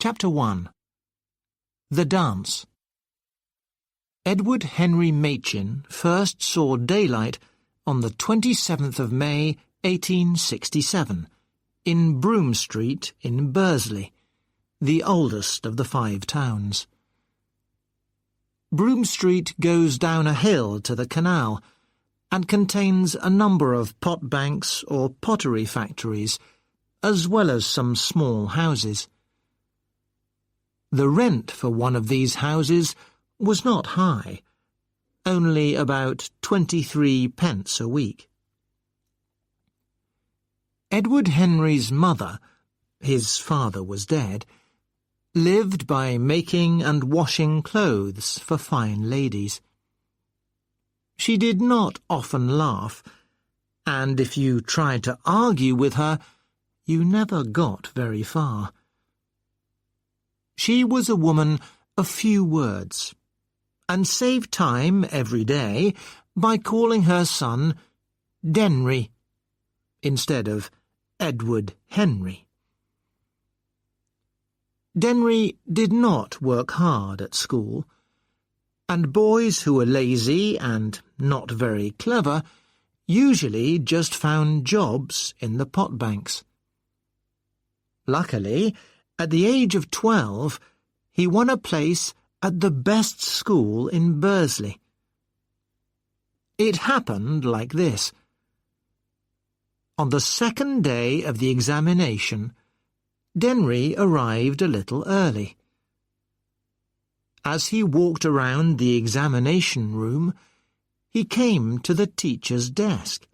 Chapter 1. The Dance. Edward Henry Machin first saw daylight on the 27th of May, 1867, in Broome Street in Bursley, the oldest of the Five Towns. Broome Street goes down a hill to the canal and contains a number of pot banks or pottery factories, as well as some small houses. The rent for one of these houses was not high, only about 23 pence a week. Edward Henry's mother, his father was dead, lived by making and washing clothes for fine ladies. She did not often laugh, and if you tried to argue with her, you never got very far. She was a woman of few words, and saved time every day by calling her son Denry instead of Edward Henry. Denry did not work hard at school, and boys who were lazy and not very clever usually just found jobs in the pot banks. Luckily, at the age of 12, he won a place at the best school in Bursley. It happened like this. On the second day of the examination, Denry arrived a little early. As he walked around the examination room, he came to the teacher's desk,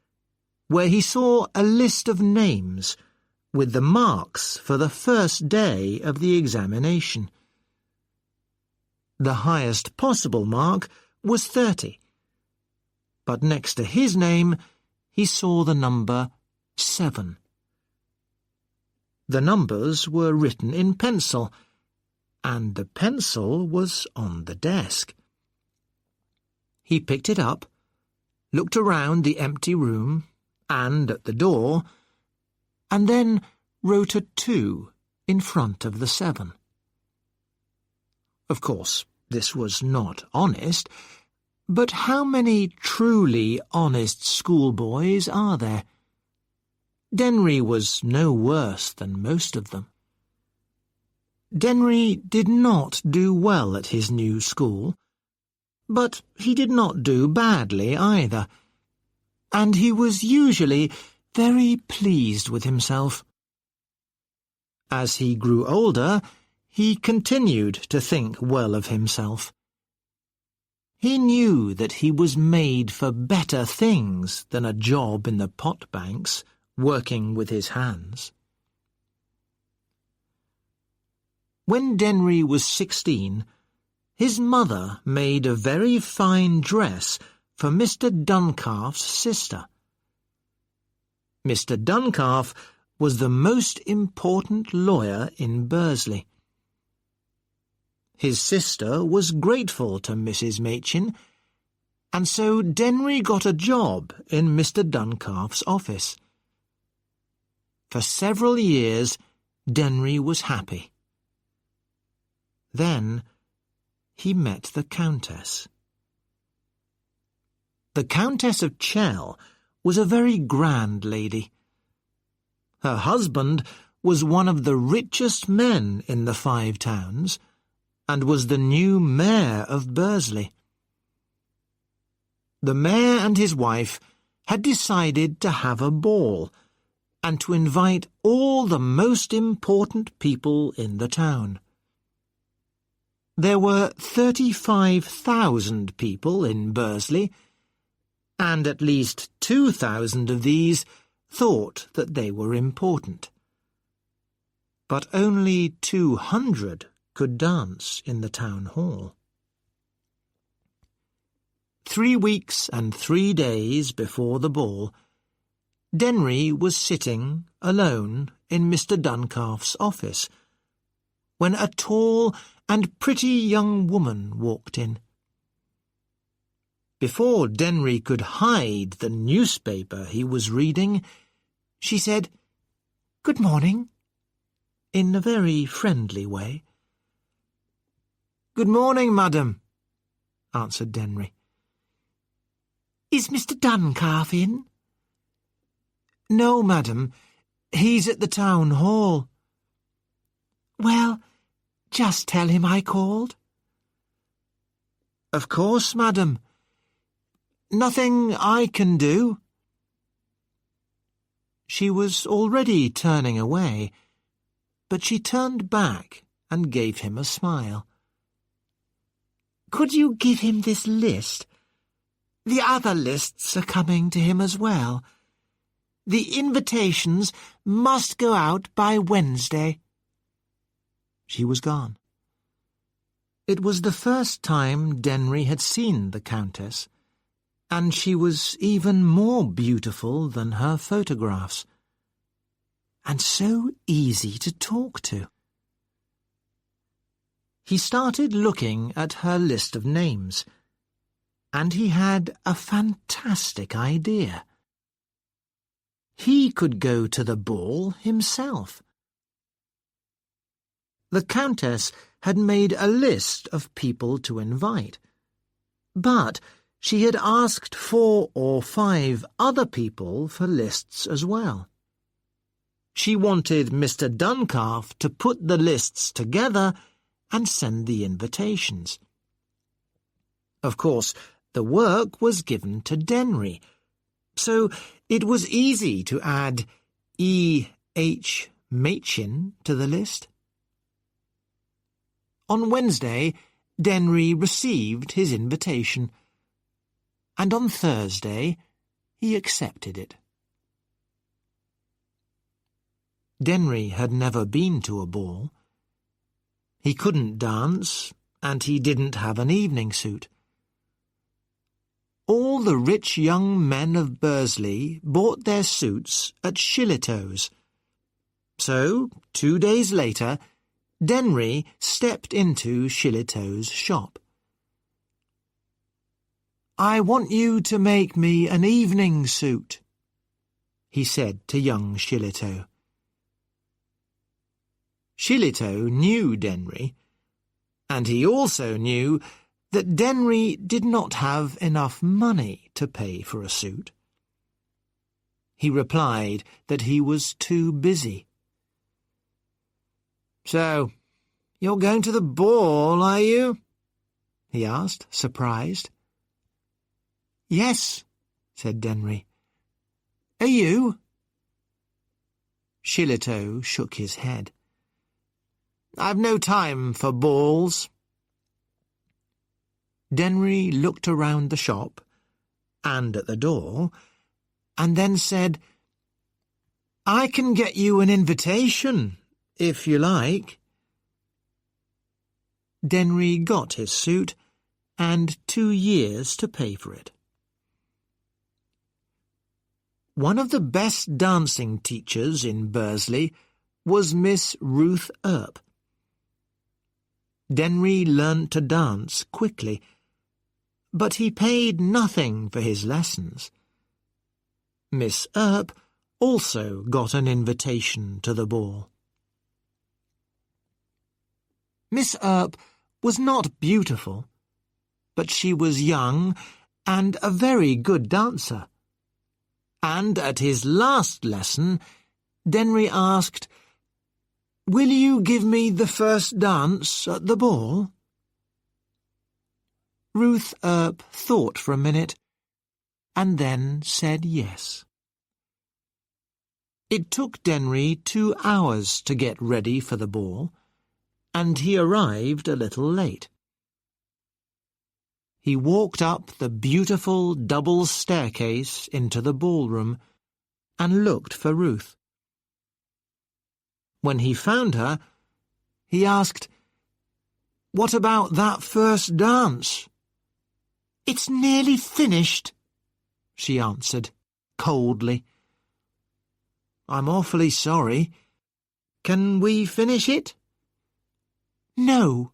where he saw a list of names with the marks for the first day of the examination. The highest possible mark was 30, but next to his name he saw the number 7. The numbers were written in pencil, and the pencil was on the desk. He picked it up, looked around the empty room and at the door, and then wrote a 2 in front of the 7. Of course, this was not honest, but how many truly honest schoolboys are there? Denry was no worse than most of them. Denry did not do well at his new school, but he did not do badly either, and he was usually very pleased with himself. As he grew older, he continued to think well of himself. He knew that he was made for better things than a job in the pot banks, working with his hands. When Denry was 16, his mother made a very fine dress for Mr. Duncalf's sister. Mr. Duncalf was the most important lawyer in Bursley. His sister was grateful to Mrs. Machin, and so Denry got a job in Mr. Duncalf's office. For several years, Denry was happy. Then he met the Countess. The Countess of Chell was a very grand lady. Her husband was one of the richest men in the Five Towns, and was the new mayor of Bursley. The mayor and his wife had decided to have a ball and to invite all the most important people in the town. There were 35,000 people in Bursley, and at least 2,000 of these thought that they were important. But only 200 could dance in the town hall. 3 weeks and 3 days before the ball, Denry was sitting alone in Mr. Duncalf's office when a tall and pretty young woman walked in. Before Denry could hide the newspaper he was reading, she said, "Good morning," in a very friendly way. "Good morning, madam," answered Denry. "Is Mr. Duncalf in?" "No, madam. He's at the town hall." "Well, just tell him I called." "Of course, madam. Nothing I can do." She was already turning away, but she turned back and gave him a smile. "Could you give him this list? The other lists are coming to him as well. The invitations must go out by Wednesday." She was gone. It was the first time Denry had seen the Countess, and she was even more beautiful than her photographs, and so easy to talk to. He started looking at her list of names, and he had a fantastic idea. He could go to the ball himself. The Countess had made a list of people to invite, but she had asked 4 or 5 other people for lists as well. She wanted Mr. Duncalf to put the lists together and send the invitations. Of course, the work was given to Denry, so it was easy to add E. H. Machin to the list. On Wednesday, Denry received his invitation, and on Thursday he accepted it. Denry had never been to a ball. He couldn't dance, and he didn't have an evening suit. All the rich young men of Bursley bought their suits at Shillitoe's. So, 2 days later, Denry stepped into Shillitoe's shop. "I want you to make me an evening suit," he said to young Shillitoe. Shillitoe knew Denry, and he also knew that Denry did not have enough money to pay for a suit. He replied that he was too busy. "So, you're going to the ball, are you?" he asked, surprised. "Yes," said Denry. "Are you?" Shillitoe shook his head. "I've no time for balls." Denry looked around the shop and at the door, and then said, "I can get you an invitation, if you like." Denry got his suit and 2 years to pay for it. One of the best dancing teachers in Bursley was Miss Ruth Earp. Denry learnt to dance quickly, but he paid nothing for his lessons. Miss Earp also got an invitation to the ball. Miss Earp was not beautiful, but she was young and a very good dancer. And at his last lesson, Denry asked, "Will you give me the first dance at the ball?" Ruth Earp thought for a minute, and then said yes. It took Denry 2 hours to get ready for the ball, and he arrived a little late. He walked up the beautiful double staircase into the ballroom and looked for Ruth. When he found her, he asked, "What about that first dance?" "It's nearly finished," she answered, coldly. "I'm awfully sorry. Can we finish it?" "No,"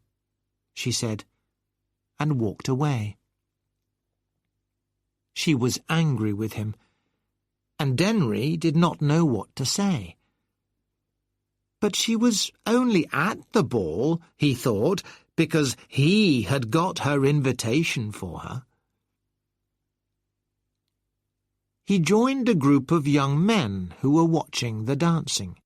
she said, and walked away. She was angry with him, and Denry did not know what to say. But she was only at the ball, he thought, because he had got her invitation for her. He joined a group of young men who were watching the dancing.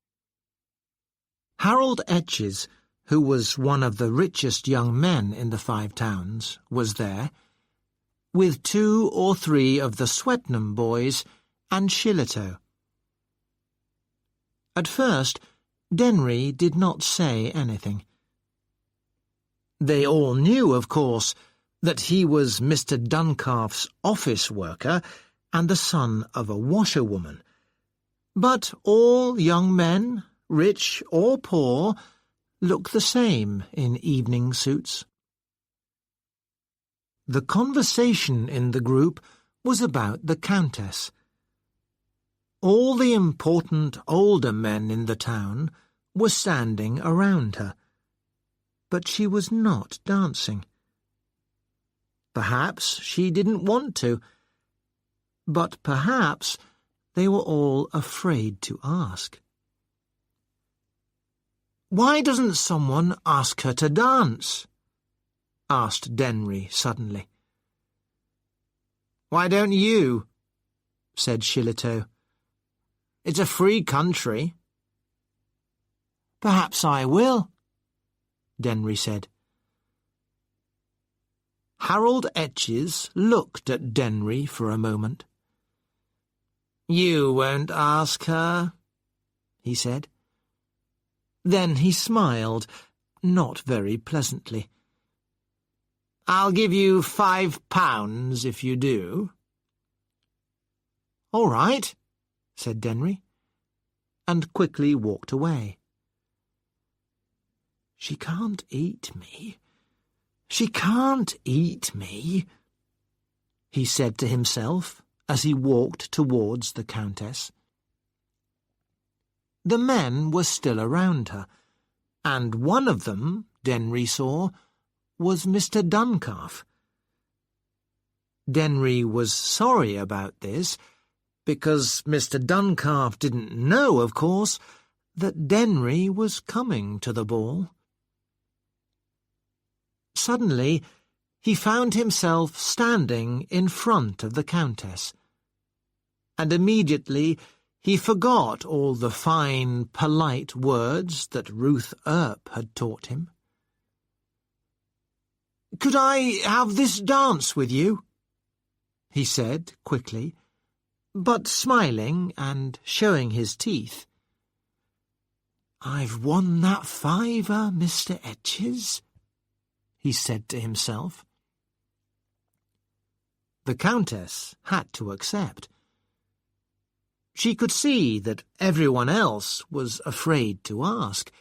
Harold Etches, who was one of the richest young men in the Five Towns, was there, with 2 or 3 of the Swetnam boys and Shillitoe. At first, Denry did not say anything. They all knew, of course, that he was Mr. Duncalf's office worker and the son of a washerwoman. But all young men, rich or poor, look the same in evening suits. The conversation in the group was about the Countess. All the important older men in the town were standing around her, but she was not dancing. Perhaps she didn't want to, but perhaps they were all afraid to ask. "Why doesn't someone ask her to dance?" asked Denry suddenly. "Why don't you?" said Shillitoe. "It's a free country." "Perhaps I will," Denry said. Harold Etches looked at Denry for a moment. "You won't ask her?" he said. Then he smiled, not very pleasantly. "I'll give you £5 if you do." "All right," said Denry, and quickly walked away. "She can't eat me. She can't eat me," he said to himself as he walked towards the Countess. The men were still around her, and one of them, Denry saw, was Mr. Duncalf. Denry was sorry about this, because Mr. Duncalf didn't know, of course, that Denry was coming to the ball. Suddenly, he found himself standing in front of the Countess, and immediately he forgot all the fine, polite words that Ruth Earp had taught him. "Could I have this dance with you?" he said quickly, but smiling and showing his teeth. "I've won that £5, Mr. Etches," he said to himself. The Countess had to accept. She could see that everyone else was afraid to ask,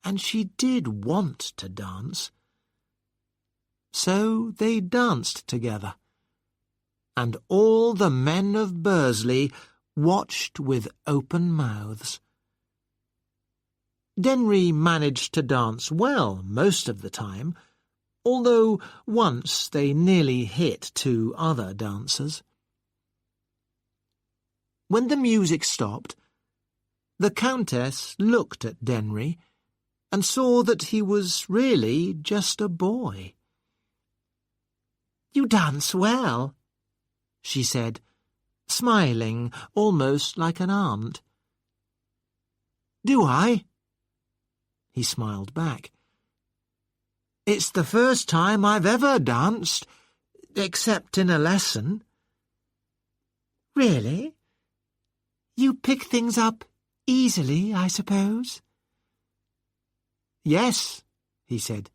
and she did want to dance. So they danced together, and all the men of Bursley watched with open mouths. Denry managed to dance well most of the time, although once they nearly hit 2 other dancers. When the music stopped, the Countess looked at Denry and saw that he was really just a boy. "You dance well," she said, smiling almost like an aunt. "Do I?" He smiled back. "It's the first time I've ever danced, except in a lesson." "Really? You pick things up easily, I suppose?" "Yes," he said.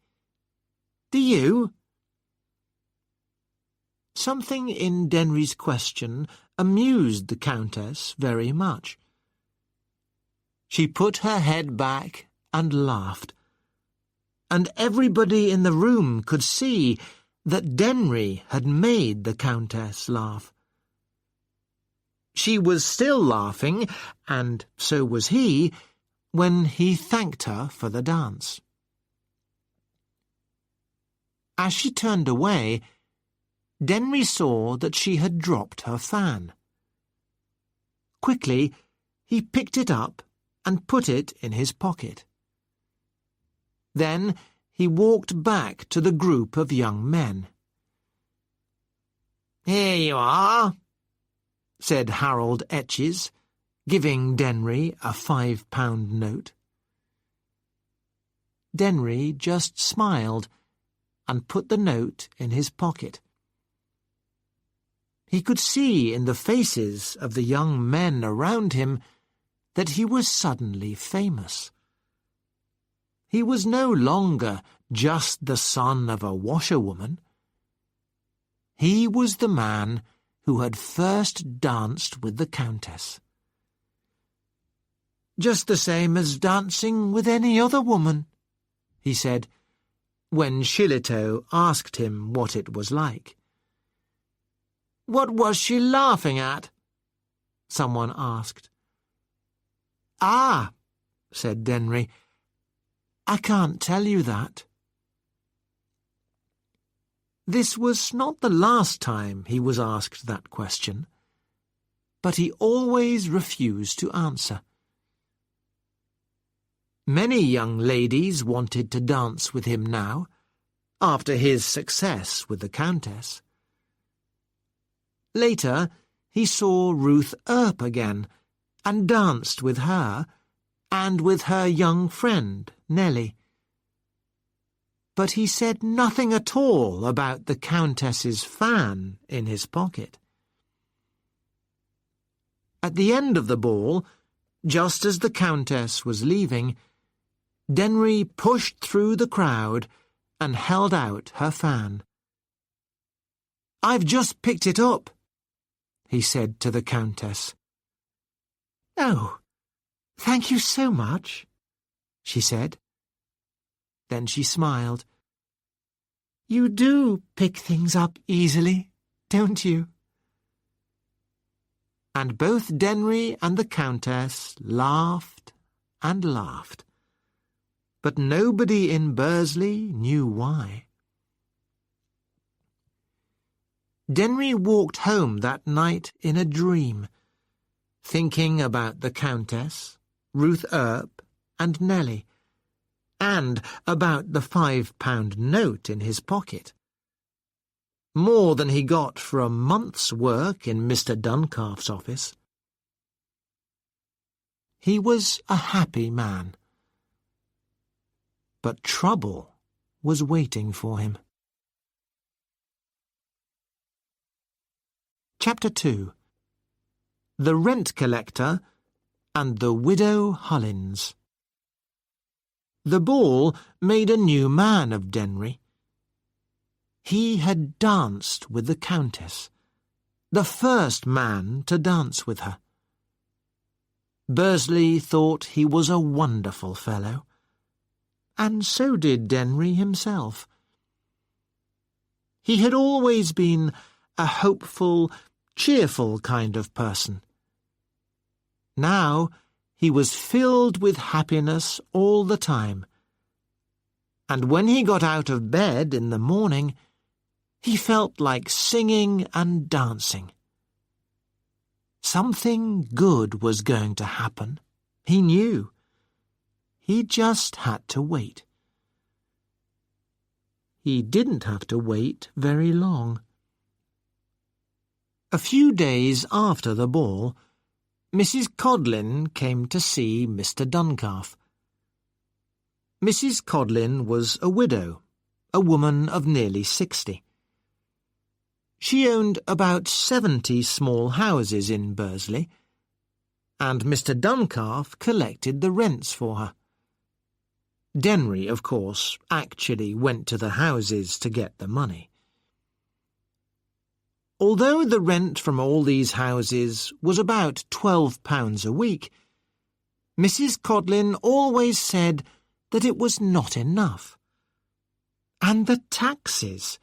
"Do you?" Something in Denry's question amused the Countess very much. She put her head back and laughed, and everybody in the room could see that Denry had made the Countess laugh. She was still laughing, and so was he, when he thanked her for the dance. As she turned away, Denry saw that she had dropped her fan. Quickly, he picked it up and put it in his pocket. Then he walked back to the group of young men. "Here you are," said Harold Etches, giving Denry a £5 note. Denry just smiled and put the note in his pocket. He could see in the faces of the young men around him that he was suddenly famous. He was no longer just the son of a washerwoman. He was the man who had first danced with the Countess. "Just the same as dancing with any other woman," he said, when Shillitoe asked him what it was like. "What was she laughing at?" someone asked. "Ah," said Denry, "I can't tell you that." This was not the last time he was asked that question, but he always refused to answer. Many young ladies wanted to dance with him now, after his success with the Countess. Later, he saw Ruth Earp again, and danced with her, and with her young friend, Nellie. But he said nothing at all about the Countess's fan in his pocket. At the end of the ball, just as the Countess was leaving, Denry pushed through the crowd and held out her fan. "I've just picked it up," he said to the Countess. "Oh, thank you so much," she said. Then she smiled. "You do pick things up easily, don't you?" And both Denry and the Countess laughed and laughed. But nobody in Bursley knew why. Denry walked home that night in a dream, thinking about the Countess, Ruth Earp, and Nellie, and about the £5 note in his pocket. More than he got for a month's work in Mr. Duncalf's office. He was a happy man. But trouble was waiting for him. Chapter 2. The Rent Collector and the Widow Hullins. The ball made a new man of Denry. He had danced with the Countess, the first man to dance with her. Bursley thought he was a wonderful fellow, and so did Denry himself. He had always been a hopeful, cheerful kind of person. Now he was filled with happiness all the time, and when he got out of bed in the morning, he felt like singing and dancing. Something good was going to happen, he knew. He just had to wait. He didn't have to wait very long. A few days after the ball, Mrs. Codlin came to see Mr. Duncalf. Mrs. Codlin was a widow, a woman of nearly 60. She owned about 70 small houses in Bursley, and Mr. Duncalf collected the rents for her. Denry, of course, actually went to the houses to get the money. Although the rent from all these houses was about £12 a week, Mrs. Codlin always said that it was not enough. And the taxes!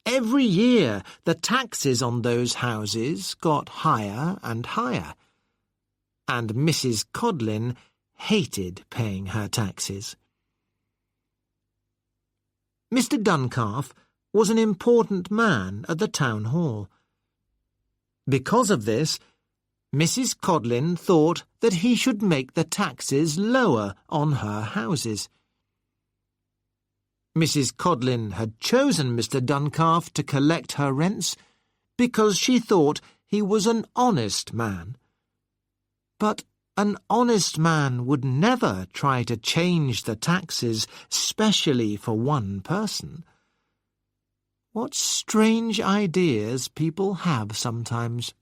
Every year the taxes on those houses got higher and higher, and Mrs. Codlin hated paying her taxes. Mr. Duncalf was an important man at the town hall. Because of this, Mrs. Codlin thought that he should make the taxes lower on her houses. Mrs. Codlin had chosen Mr. Duncalf to collect her rents because she thought he was an honest man. But an honest man would never try to change the taxes specially for one person. What strange ideas people have sometimes.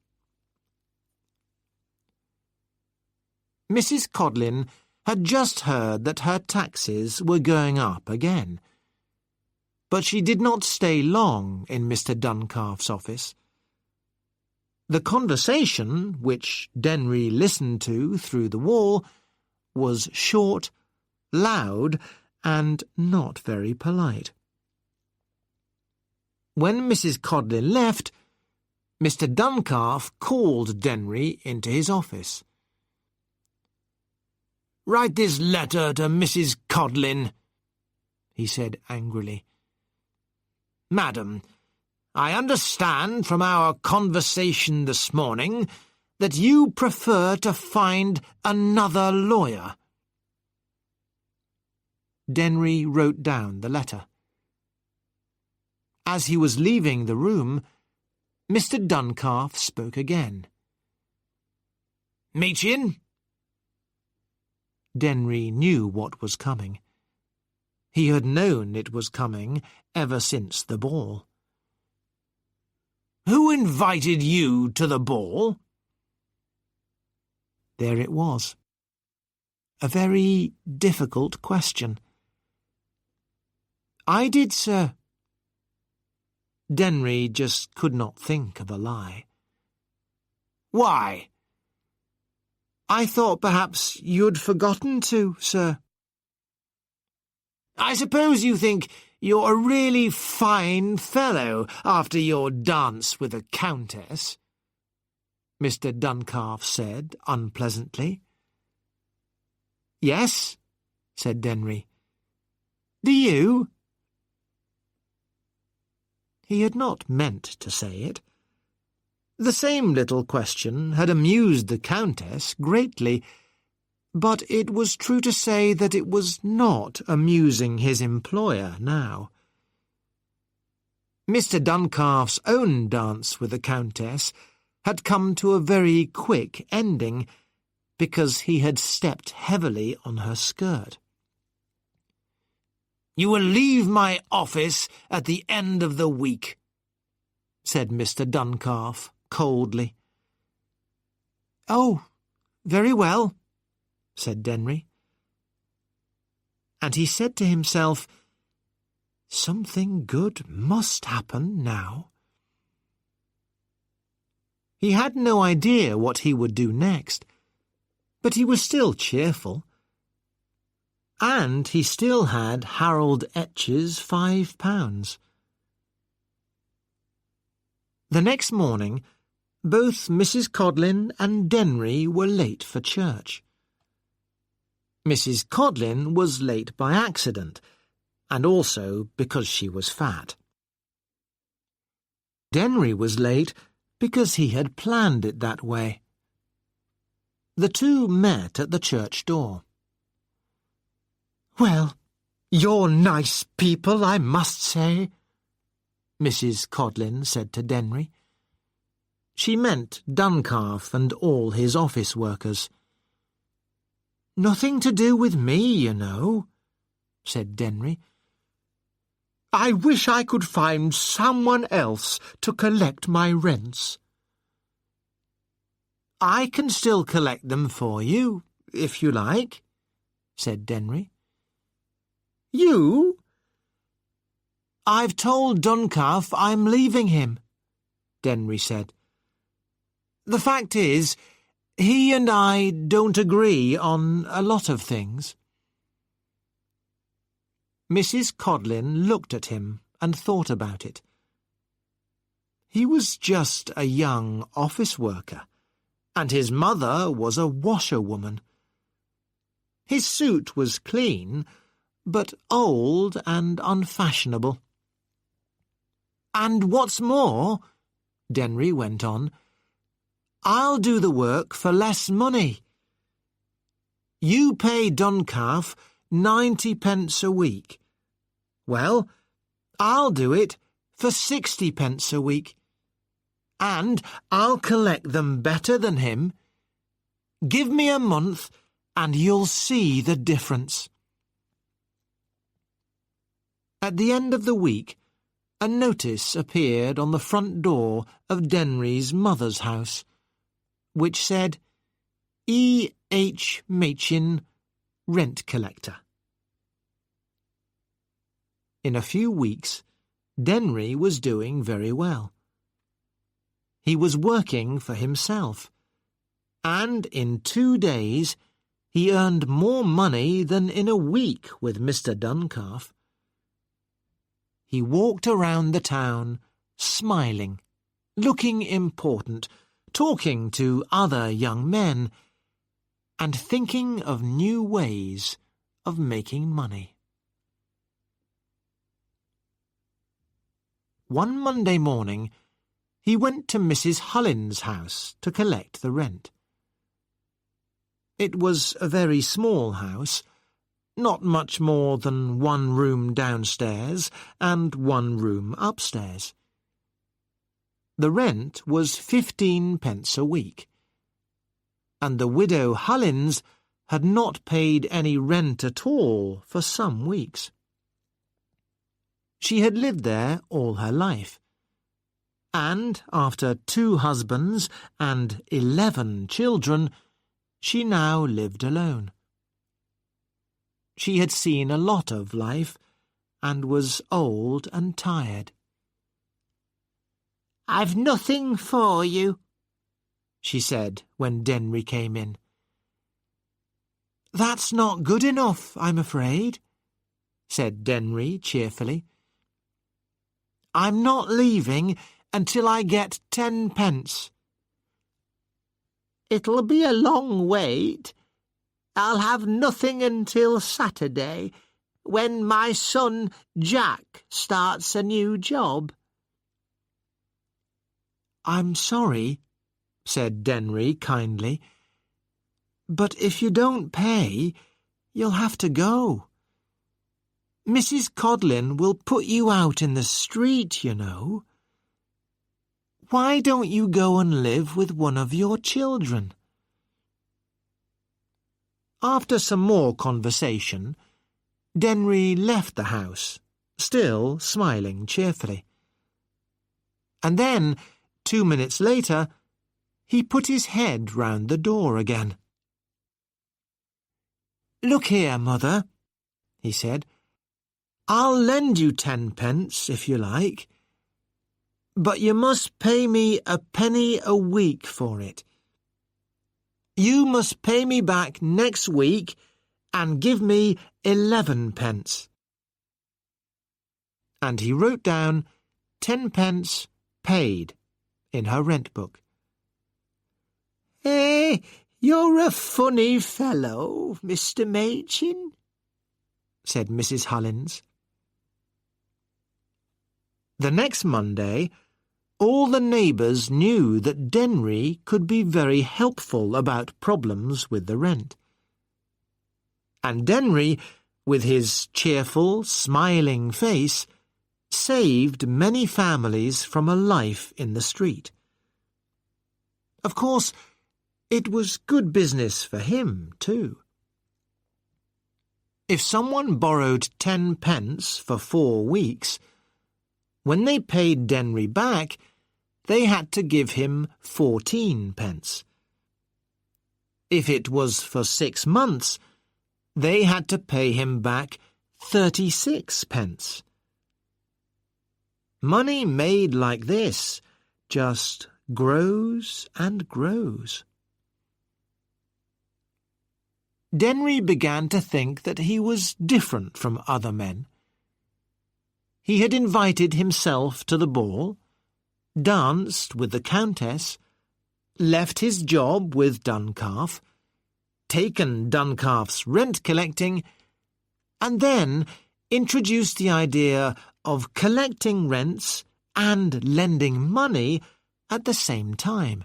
Mrs. Codlin had just heard that her taxes were going up again, but she did not stay long in Mr. Duncalf's office. The conversation, which Denry listened to through the wall, was short, loud, and not very polite. When Mrs. Codlin left, Mr. Duncalf called Denry into his office. "Write this letter to Mrs. Codlin," he said angrily. "Madam, I understand from our conversation this morning that you prefer to find another lawyer." Denry wrote down the letter. As he was leaving the room, Mr. Duncalf spoke again. "Meechin?" Denry knew what was coming. He had known it was coming ever since the ball. "Who invited you to the ball?" There it was. A very difficult question. "I did, sir." Denry just could not think of a lie. "Why?" "I thought perhaps you'd forgotten to, sir." "I suppose you think you're a really fine fellow after your dance with the Countess," Mr. Duncalf said unpleasantly. "Yes," said Denry. "Do you?" He had not meant to say it. The same little question had amused the Countess greatly, but it was true to say that it was not amusing his employer now. Mr. Duncalf's own dance with the Countess had come to a very quick ending, because he had stepped heavily on her skirt. "You will leave my office at the end of the week," said Mr. Duncalf coldly. "Oh, very well," said Denry. And he said to himself, "Something good must happen now." He had no idea what he would do next, but he was still cheerful. And he still had Harold Etch's £5. The next morning, both Mrs. Codlin and Denry were late for church. Mrs. Codlin was late by accident, and also because she was fat. Denry was late because he had planned it that way. The two met at the church door. "Well, you're nice people, I must say," Mrs. Codlin said to Denry. She meant Duncalf and all his office workers. "Nothing to do with me, you know," said Denry. "I wish I could find someone else to collect my rents." "I can still collect them for you, if you like," said Denry. "You?" "I've told Duncalf I'm leaving him," Denry said. "The fact is, he and I don't agree on a lot of things." Mrs. Codlin looked at him and thought about it. He was just a young office worker, and his mother was a washerwoman. His suit was clean, but old and unfashionable. "And what's more," Denry went on, I'll do the work for less money. You pay Duncalf 90 pence a week. Well, I'll do it for 60 pence a week. And I'll collect them better than him. Give me a month and you'll see the difference. At the end of the week, a notice appeared on the front door of Denry's mother's house, which said, E. H. Machin, Rent Collector. In a few weeks, Denry was doing very well. He was working for himself, and in 2 days he earned more money than in a week with Mr. Duncalf. He walked around the town, smiling, looking important, talking to other young men, and thinking of new ways of making money. One Monday morning, he went to Mrs. Hullins's house to collect the rent. It was a very small house, not much more than 1 room downstairs and 1 room upstairs. The rent was 15 pence a week, and the widow Hullins had not paid any rent at all for some weeks. She had lived there all her life, and after 2 husbands and 11 children, she now lived alone. She had seen a lot of life and was old and tired. "I've nothing for you," she said when Denry came in. "That's not good enough, I'm afraid," said Denry cheerfully. "I'm not leaving until I get 10 pence. "It'll be a long wait. I'll have nothing until Saturday, when my son Jack starts a new job." "I'm sorry," said Denry kindly, "but if you don't pay, you'll have to go. Mrs. Codlin will put you out in the street, you know. Why don't you go and live with one of your children?" After some more conversation, Denry left the house, still smiling cheerfully. And then, 2 minutes later, he put his head round the door again. "Look here, Mother," he said. "I'll lend you 10 pence if you like, but you must pay me a penny a week for it. You must pay me back next week and give me 11 pence. And he wrote down 10 pence paid in her rent book. "Eh, you're a funny fellow, Mr. Machin," said Mrs. Hullins. The next Monday, all the neighbours knew that Denry could be very helpful about problems with the rent. And Denry, with his cheerful, smiling face, saved many families from a life in the street. Of course, it was good business for him, too. If someone borrowed 10 pence for 4 weeks, when they paid Denry back, they had to give him 14 pence. If it was for 6 months, they had to pay him back 36 pence. Money made like this just grows and grows. Denry began to think that he was different from other men. He had invited himself to the ball, danced with the Countess, left his job with Duncalf, taken Duncalf's rent collecting, and then introduced the idea of collecting rents and lending money at the same time.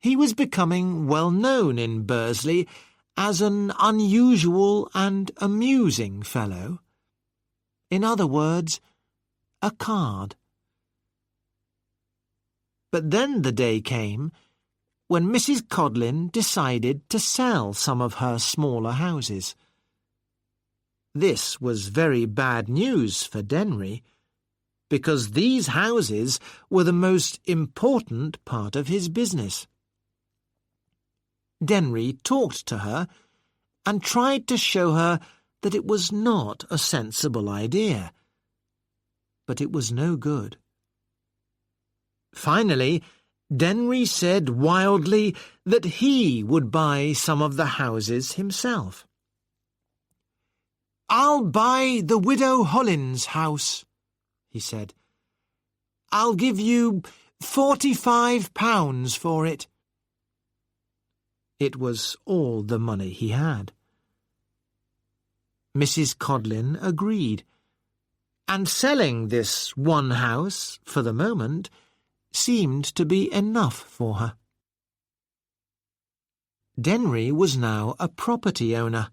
He was becoming well known in Bursley as an unusual and amusing fellow. In other words, a card. But then the day came when Mrs. Codlin decided to sell some of her smaller houses. This was very bad news for Denry, because these houses were the most important part of his business. Denry talked to her and tried to show her that it was not a sensible idea, but it was no good. Finally, Denry said wildly that he would buy some of the houses himself. "I'll buy the Widow Hollins house," he said. "I'll give you £45 for it." It was all the money he had. Mrs. Codlin agreed, and selling this one house, for the moment, seemed to be enough for her. Denry was now a property owner,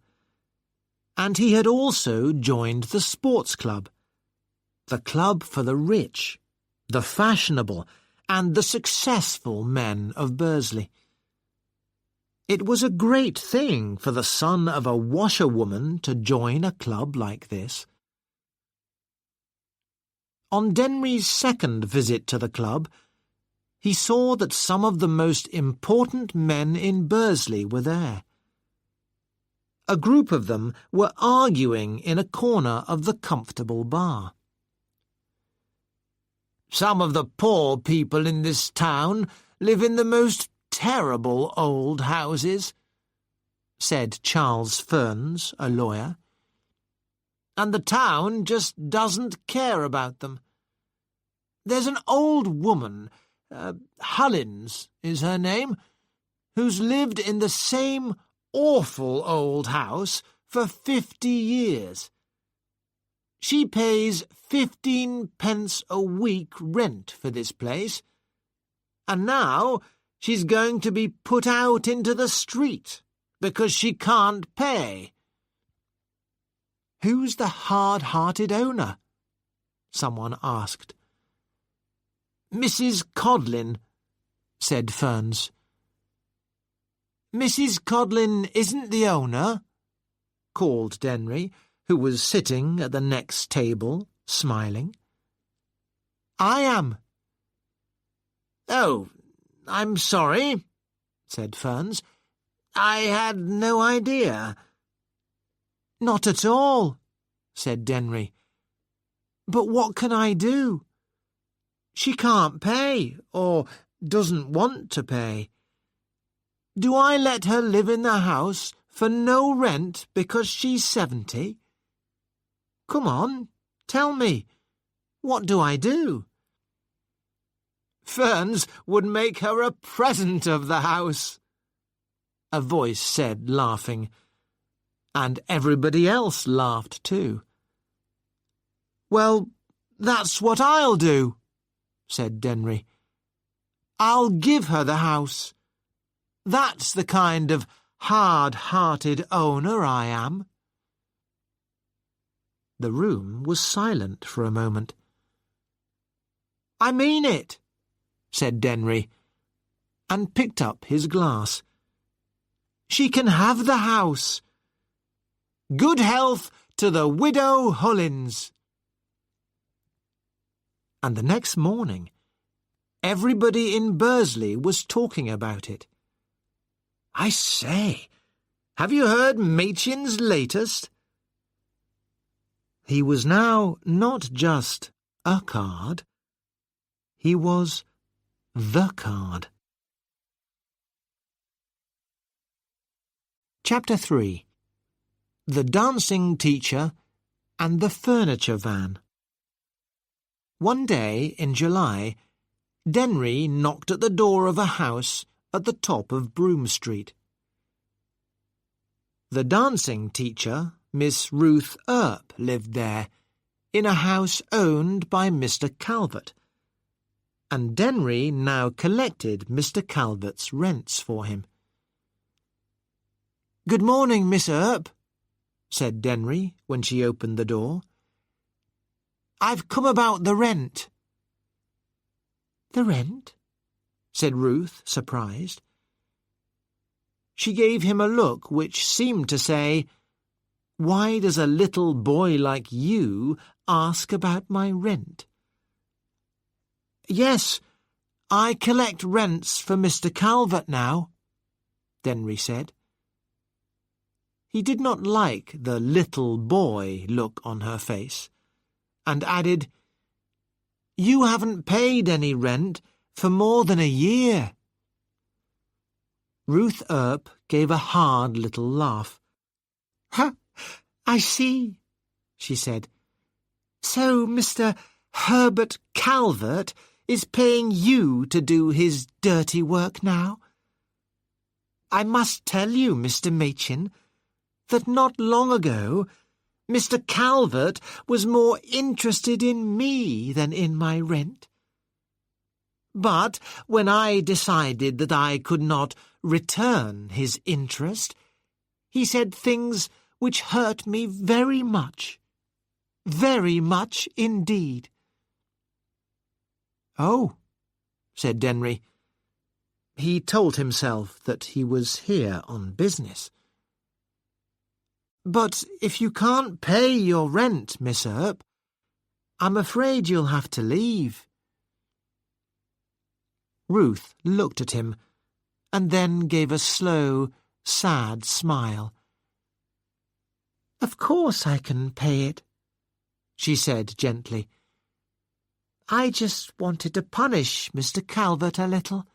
and he had also joined the sports club, the club for the rich, the fashionable, and the successful men of Bursley. It was a great thing for the son of a washerwoman to join a club like this. On Denry's second visit to the club, he saw that some of the most important men in Bursley were there. A group of them were arguing in a corner of the comfortable bar. "Some of the poor people in this town live in the most terrible old houses," said Charles Ferns, a lawyer. "And the town just doesn't care about them. There's an old woman, Hollins is her name, who's lived in the same awful old house for 50 years. She pays 15 pence a week rent for this place, and now she's going to be put out into the street because she can't pay." "Who's the hard-hearted owner?" someone asked. "Mrs. Codlin," said Ferns. "Mrs. Codlin isn't the owner," called Denry, who was sitting at the next table, smiling. "I am." "Oh, I'm sorry," said Ferns. "I had no idea." "Not at all," said Denry. "But what can I do? She can't pay, or doesn't want to pay. Do I let her live in the house for no rent because she's 70? Come on, tell me, what do I do?" "Ferns would make her a present of the house," a voice said, laughing, and everybody else laughed too. "Well, that's what I'll do," said Denry. "I'll give her the house. That's the kind of hard-hearted owner I am." The room was silent for a moment. "I mean it," said Denry, and picked up his glass. "She can have the house. Good health to the Widow Hollins." And the next morning, everybody in Bursley was talking about it. "I say, have you heard Machin's latest?" He was now not just a card, he was the card. Chapter 3. The Dancing Teacher and the Furniture Van. One day in July, Denry knocked at the door of a house at the top of Broome Street. The dancing teacher, Miss Ruth Earp, lived there, in a house owned by Mr. Calvert. and Denry now collected Mr. Calvert's rents for him. "Good morning, Miss Earp," said Denry when she opened the door. "I've come about the rent." "The rent?" said Ruth, surprised. She gave him a look which seemed to say, "Why does a little boy like you ask about my rent?" "Yes, I collect rents for Mr. Calvert now," Denry said. He did not like the little boy look on her face, and added, "You haven't paid any rent for more than a year." Ruth Earp gave a hard little laugh. "Ha! I see," she said. "So Mr. Herbert Calvert is paying you to do his dirty work now? I must tell you, Mr. Machin, that not long ago Mr. Calvert was more interested in me than in my rent. But when I decided that I could not return his interest, he said things which hurt me very much indeed." "Oh," said Denry. He told himself that he was here on business. "But if you can't pay your rent, Miss Earp, I'm afraid you'll have to leave." Ruth looked at him and then gave a slow, sad smile. "Of course I can pay it," she said gently. "I just wanted to punish Mr. Calvert a little.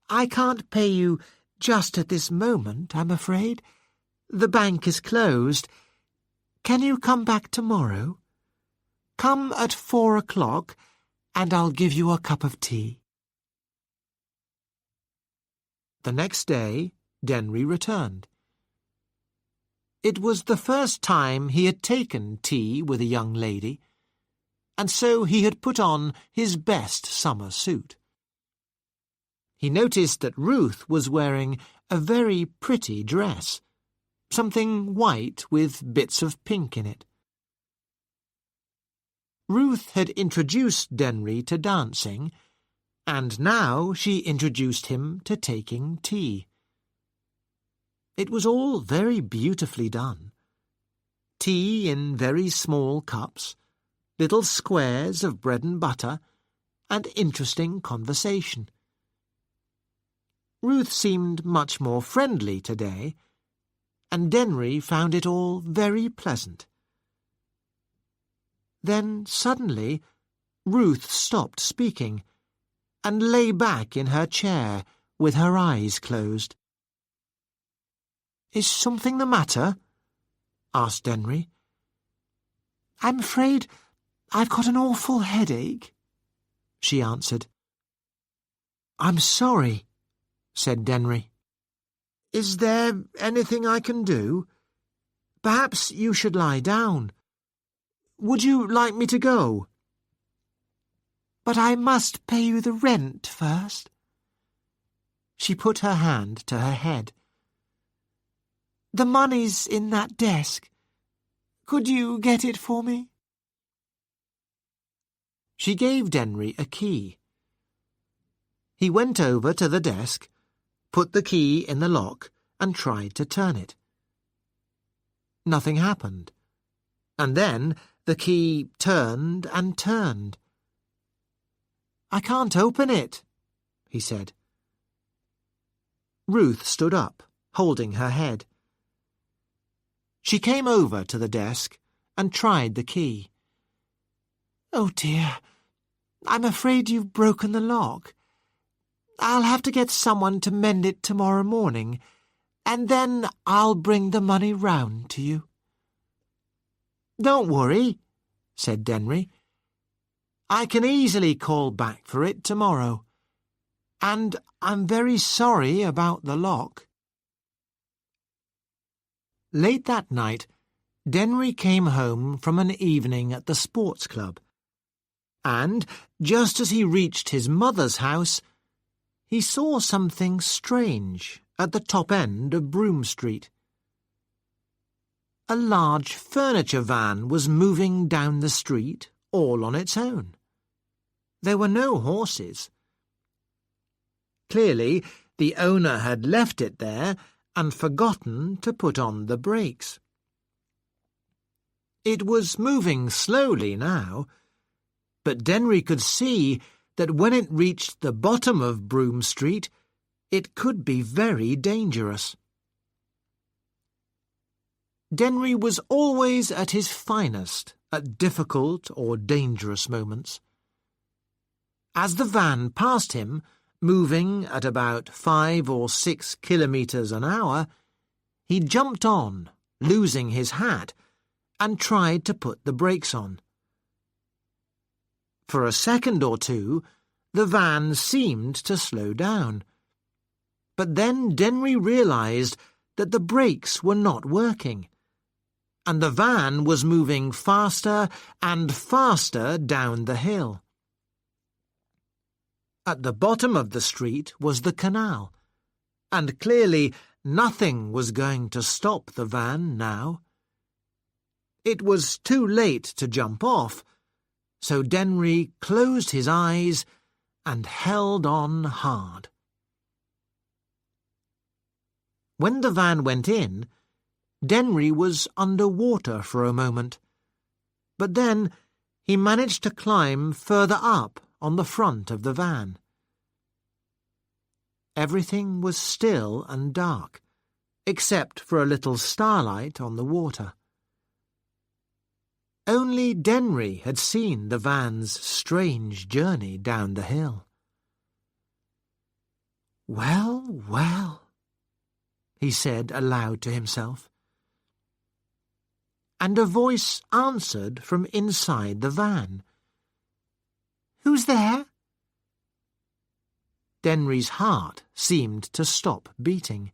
I can't pay you just at this moment, I'm afraid. The bank is closed. Can you come back tomorrow? Come at 4 o'clock and I'll give you a cup of tea." The next day, Denry returned. It was the first time he had taken tea with a young lady, and so he had put on his best summer suit. He noticed that Ruth was wearing a very pretty dress, something white with bits of pink in it. Ruth had introduced Denry to dancing, and now she introduced him to taking tea. It was all very beautifully done. Tea in very small cups, little squares of bread and butter, and interesting conversation. Ruth seemed much more friendly today, and Denry found it all very pleasant. Then suddenly Ruth stopped speaking and lay back in her chair with her eyes closed. "Is something the matter?" asked Denry. "I'm afraid I've got an awful headache," she answered. "I'm sorry," said Denry. "Is there anything I can do? Perhaps you should lie down. Would you like me to go?" "But I must pay you the rent first." She put her hand to her head. "The money's in that desk. Could you get it for me?" She gave Denry a key. He went over to the desk, put the key in the lock, and tried to turn it. Nothing happened, and then the key turned and turned. "I can't open it," he said. Ruth stood up, holding her head. She came over to the desk and tried the key. "Oh dear, I'm afraid you've broken the lock. I'll have to get someone to mend it tomorrow morning, and then I'll bring the money round to you." "Don't worry," said Denry. "I can easily call back for it tomorrow. And I'm very sorry about the lock." Late that night, Denry came home from an evening at the sports club, and, just as he reached his mother's house, he saw something strange at the top end of Broom Street. A large furniture van was moving down the street all on its own. There were no horses. Clearly, the owner had left it there and forgotten to put on the brakes. It was moving slowly now, but Denry could see that when it reached the bottom of Broom Street, it could be very dangerous. Denry was always at his finest at difficult or dangerous moments. As the van passed him, moving at about 5 or 6 kilometres an hour, he jumped on, losing his hat, and tried to put the brakes on. For a second or two, the van seemed to slow down. But then Denry realised that the brakes were not working, and the van was moving faster and faster down the hill. At the bottom of the street was the canal, and clearly nothing was going to stop the van now. It was too late to jump off, so Denry closed his eyes and held on hard. When the van went in, Denry was under water for a moment, but then he managed to climb further up on the front of the van. Everything was still and dark, except for a little starlight on the water. Only Denry had seen the van's strange journey down the hill. "Well, well," he said aloud to himself. And a voice answered from inside the van. "Who's there?" Denry's heart seemed to stop beating.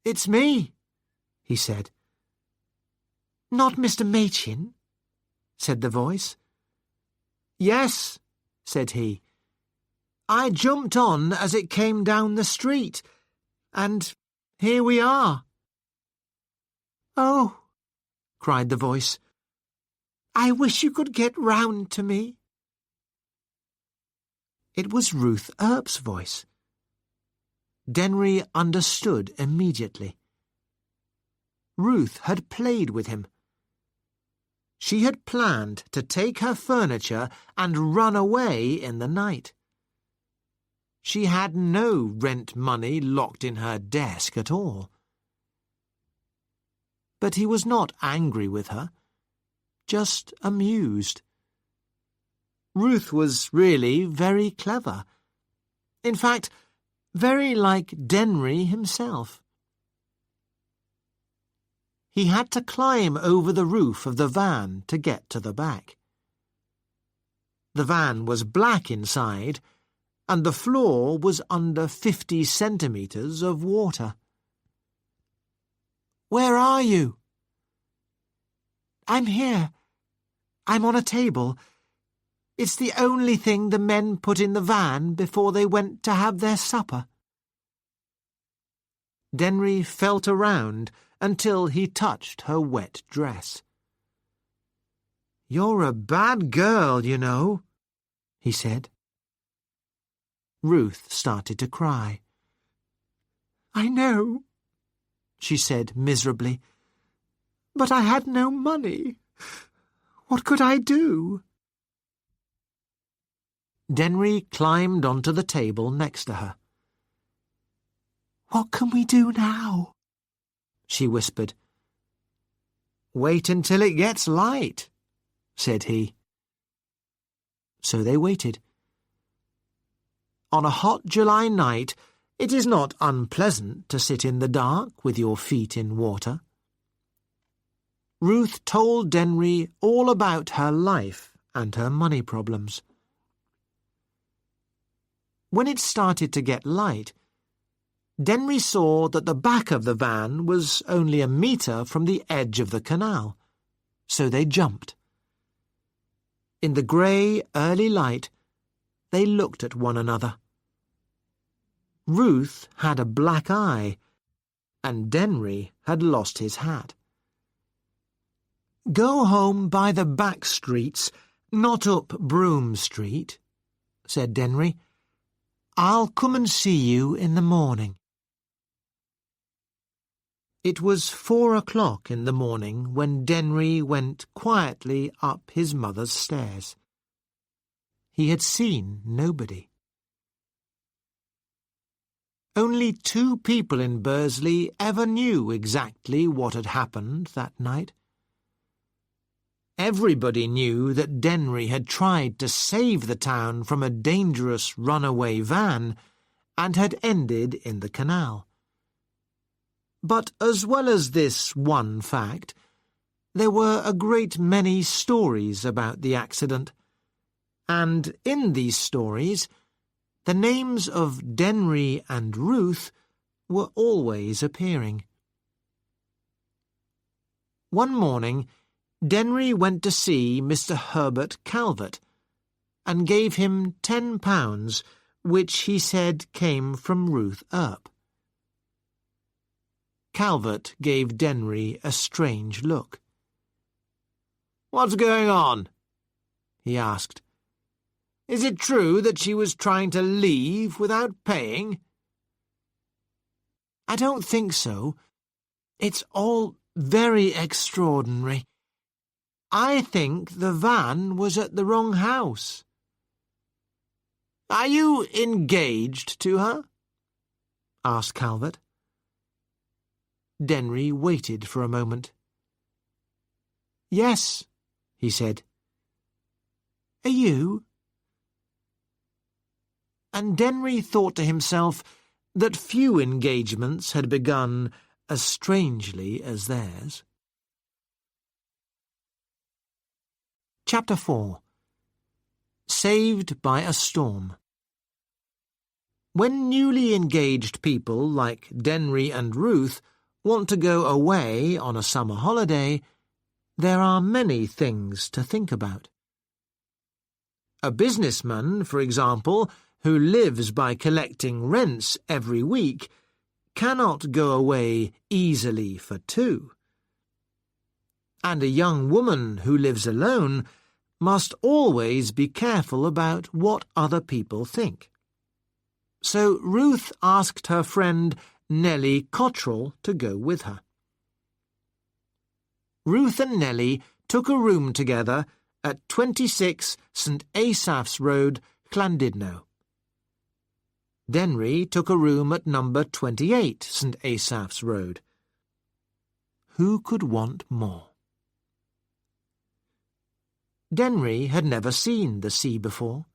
"It's me," he said. "Not Mr. Machin?" said the voice. "Yes," said he. "I jumped on as it came down the street, and here we are." "Oh," cried the voice, "I wish you could get round to me." It was Ruth Earp's voice. Denry understood immediately. Ruth had played with him. She had planned to take her furniture and run away in the night. She had no rent money locked in her desk at all. But he was not angry with her, just amused. Ruth was really very clever. In fact, very like Denry himself. He had to climb over the roof of the van to get to the back. The van was black inside, and the floor was under 50 centimetres of water. "Where are you?" "I'm here. I'm on a table. It's the only thing the men put in the van before they went to have their supper." Denry felt around until he touched her wet dress. "You're a bad girl, you know," he said. Ruth started to cry. "I know," she said miserably. "But I had no money. What could I do?" Denry climbed onto the table next to her. "What can we do now?" she whispered. "Wait until it gets light," said he. So they waited. On a hot July night, it is not unpleasant to sit in the dark with your feet in water. Ruth told Denry all about her life and her money problems. When it started to get light, Denry saw that the back of the van was only a metre from the edge of the canal, so they jumped. In the grey, early light, they looked at one another. Ruth had a black eye, and Denry had lost his hat. "Go home by the back streets, not up Broome Street," said Denry. "I'll come and see you in the morning." It was 4 o'clock in the morning when Denry went quietly up his mother's stairs. He had seen nobody. Only 2 people in Bursley ever knew exactly what had happened that night. Everybody knew that Denry had tried to save the town from a dangerous runaway van and had ended in the canal. But as well as this one fact, there were a great many stories about the accident, and in these stories the names of Denry and Ruth were always appearing. One morning, Denry went to see Mr. Herbert Calvert and gave him £10, which he said came from Ruth Earp. Calvert gave Denry a strange look. "What's going on?" he asked. "Is it true that she was trying to leave without paying?" "I don't think so. It's all very extraordinary. I think the van was at the wrong house." "Are you engaged to her?" asked Calvert. Denry waited for a moment. "Yes," he said. "Are you?" And Denry thought to himself that few engagements had begun as strangely as theirs. Chapter 4. Saved by a Storm. When newly engaged people like Denry and Ruth want to go away on a summer holiday, there are many things to think about. A businessman, for example, who lives by collecting rents every week, cannot go away easily for 2. And a young woman who lives alone must always be careful about what other people think. So Ruth asked her friend Nellie Cottrell to go with her. Ruth and Nellie took a room together at 26 St. Asaph's Road, Llandudno. Denry took a room at number 28 St. Asaph's Road. Who could want more? Denry had never seen the sea before.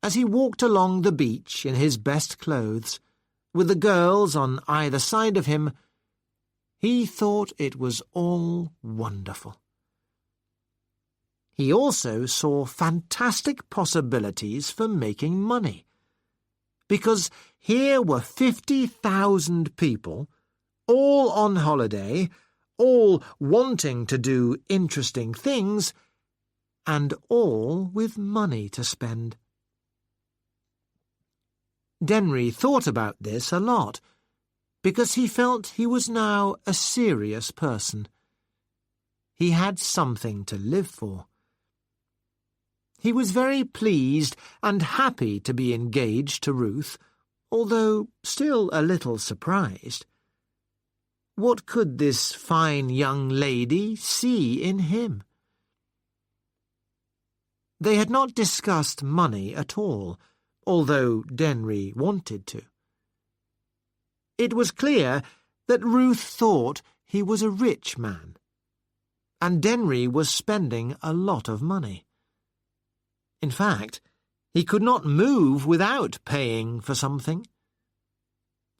As he walked along the beach in his best clothes, with the girls on either side of him, he thought it was all wonderful. He also saw fantastic possibilities for making money, because here were 50,000 people, all on holiday, all wanting to do interesting things, and all with money to spend. Denry thought about this a lot, because he felt he was now a serious person. He had something to live for. He was very pleased and happy to be engaged to Ruth, although still a little surprised. What could this fine young lady see in him? They had not discussed money at all, although Denry wanted to. It was clear that Ruth thought he was a rich man, and Denry was spending a lot of money. In fact, he could not move without paying for something.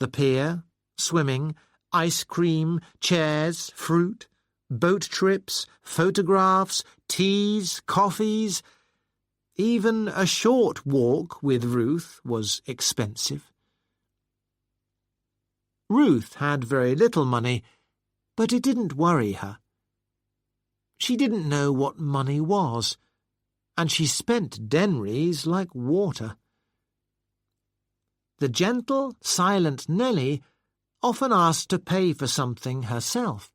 The pier, swimming, ice cream, chairs, fruit, boat trips, photographs, teas, coffees. Even a short walk with Ruth was expensive. Ruth had very little money, but it didn't worry her. She didn't know what money was, and she spent denries like water. The gentle, silent Nellie often asked to pay for something herself,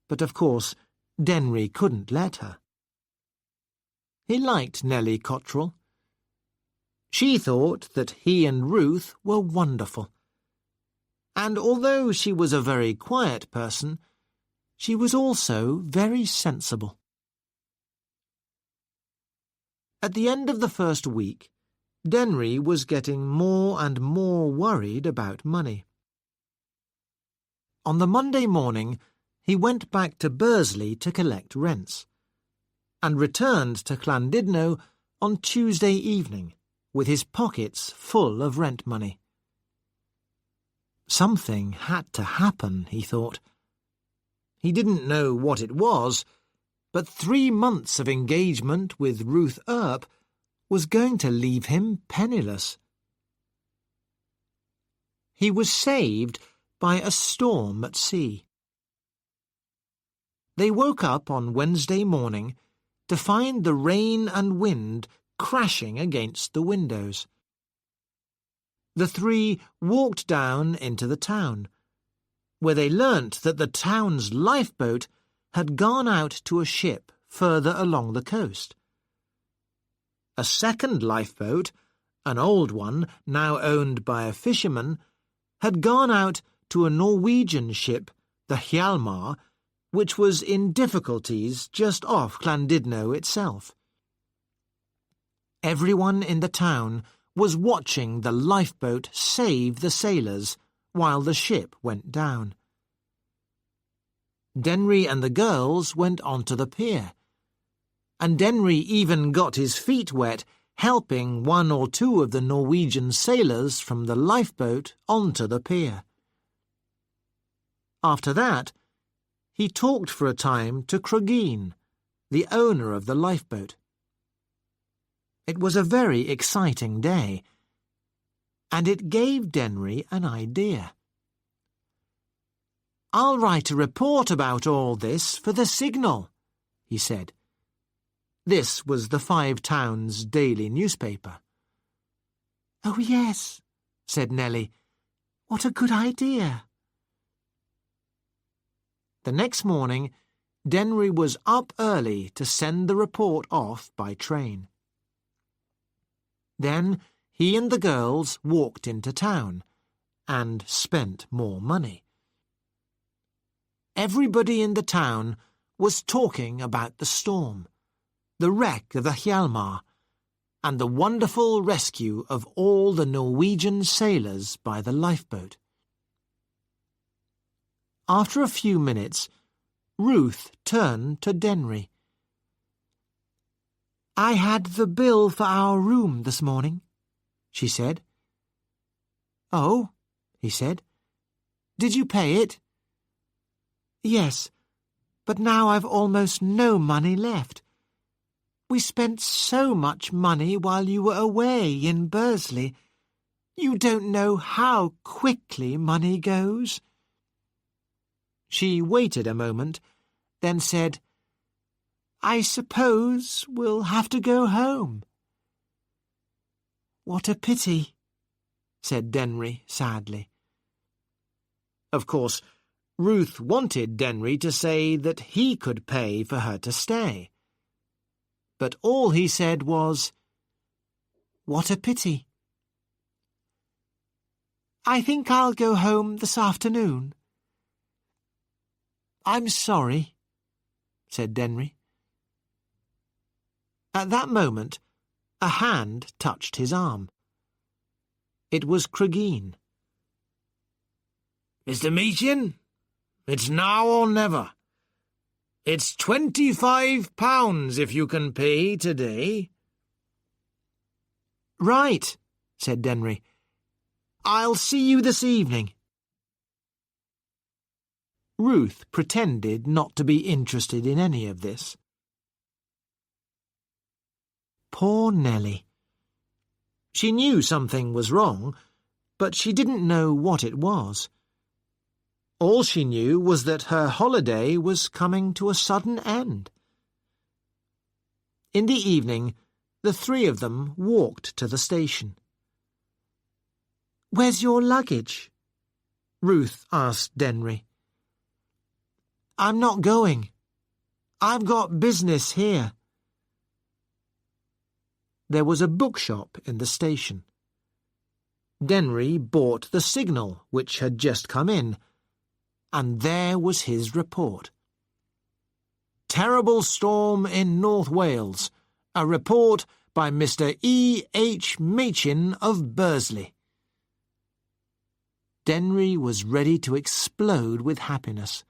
but of course Denry couldn't let her. He liked Nellie Cottrell. She thought that he and Ruth were wonderful, and although she was a very quiet person, she was also very sensible. At the end of the first week, Denry was getting more and more worried about money. On the Monday morning, he went back to Bursley to collect rents, and returned to Llandudno on Tuesday evening with his pockets full of rent money. Something had to happen, he thought. He didn't know what it was, but 3 months of engagement with Ruth Earp was going to leave him penniless. He was saved by a storm at sea. They woke up on Wednesday morning to find the rain and wind crashing against the windows. The three walked down into the town, where they learnt that the town's lifeboat had gone out to a ship further along the coast. A second lifeboat, an old one now owned by a fisherman, had gone out to a Norwegian ship, the Hjalmar, which was in difficulties just off Llandudno itself. Everyone in the town was watching the lifeboat save the sailors while the ship went down. Denry and the girls went onto the pier, and Denry even got his feet wet helping 1 or 2 of the Norwegian sailors from the lifeboat onto the pier. After that, he talked for a time to Cregeen, the owner of the lifeboat. It was a very exciting day, and it gave Denry an idea. "I'll write a report about all this for the Signal," he said. This was the Five Towns daily newspaper. "Oh, yes," said Nellie. "What a good idea." The next morning, Denry was up early to send the report off by train. Then he and the girls walked into town and spent more money. Everybody in the town was talking about the storm, the wreck of the Hjalmar, and the wonderful rescue of all the Norwegian sailors by the lifeboat. After a few minutes, Ruth turned to Denry. "I had the bill for our room this morning," she said. "Oh," he said. "Did you pay it?" "Yes, but now I've almost no money left. We spent so much money while you were away in Bursley. You don't know how quickly money goes." She waited a moment, then said, "I suppose we'll have to go home." "What a pity," said Denry sadly. Of course, Ruth wanted Denry to say that he could pay for her to stay. But all he said was, "What a pity." "I think I'll go home this afternoon." "I'm sorry," said Denry. At that moment, a hand touched his arm. It was Cregeen. "Mr. Meechan, it's now or never. It's £25 if you can pay today." "Right," said Denry. "I'll see you this evening." Ruth pretended not to be interested in any of this. Poor Nellie. She knew something was wrong, but she didn't know what it was. All she knew was that her holiday was coming to a sudden end. In the evening, the three of them walked to the station. "Where's your luggage?" Ruth asked Denry. "I'm not going. I've got business here." There was a bookshop in the station. Denry bought the Signal, which had just come in, and there was his report. "Terrible storm in North Wales. A report by Mr. E. H. Machin of Bursley." Denry was ready to explode with happiness.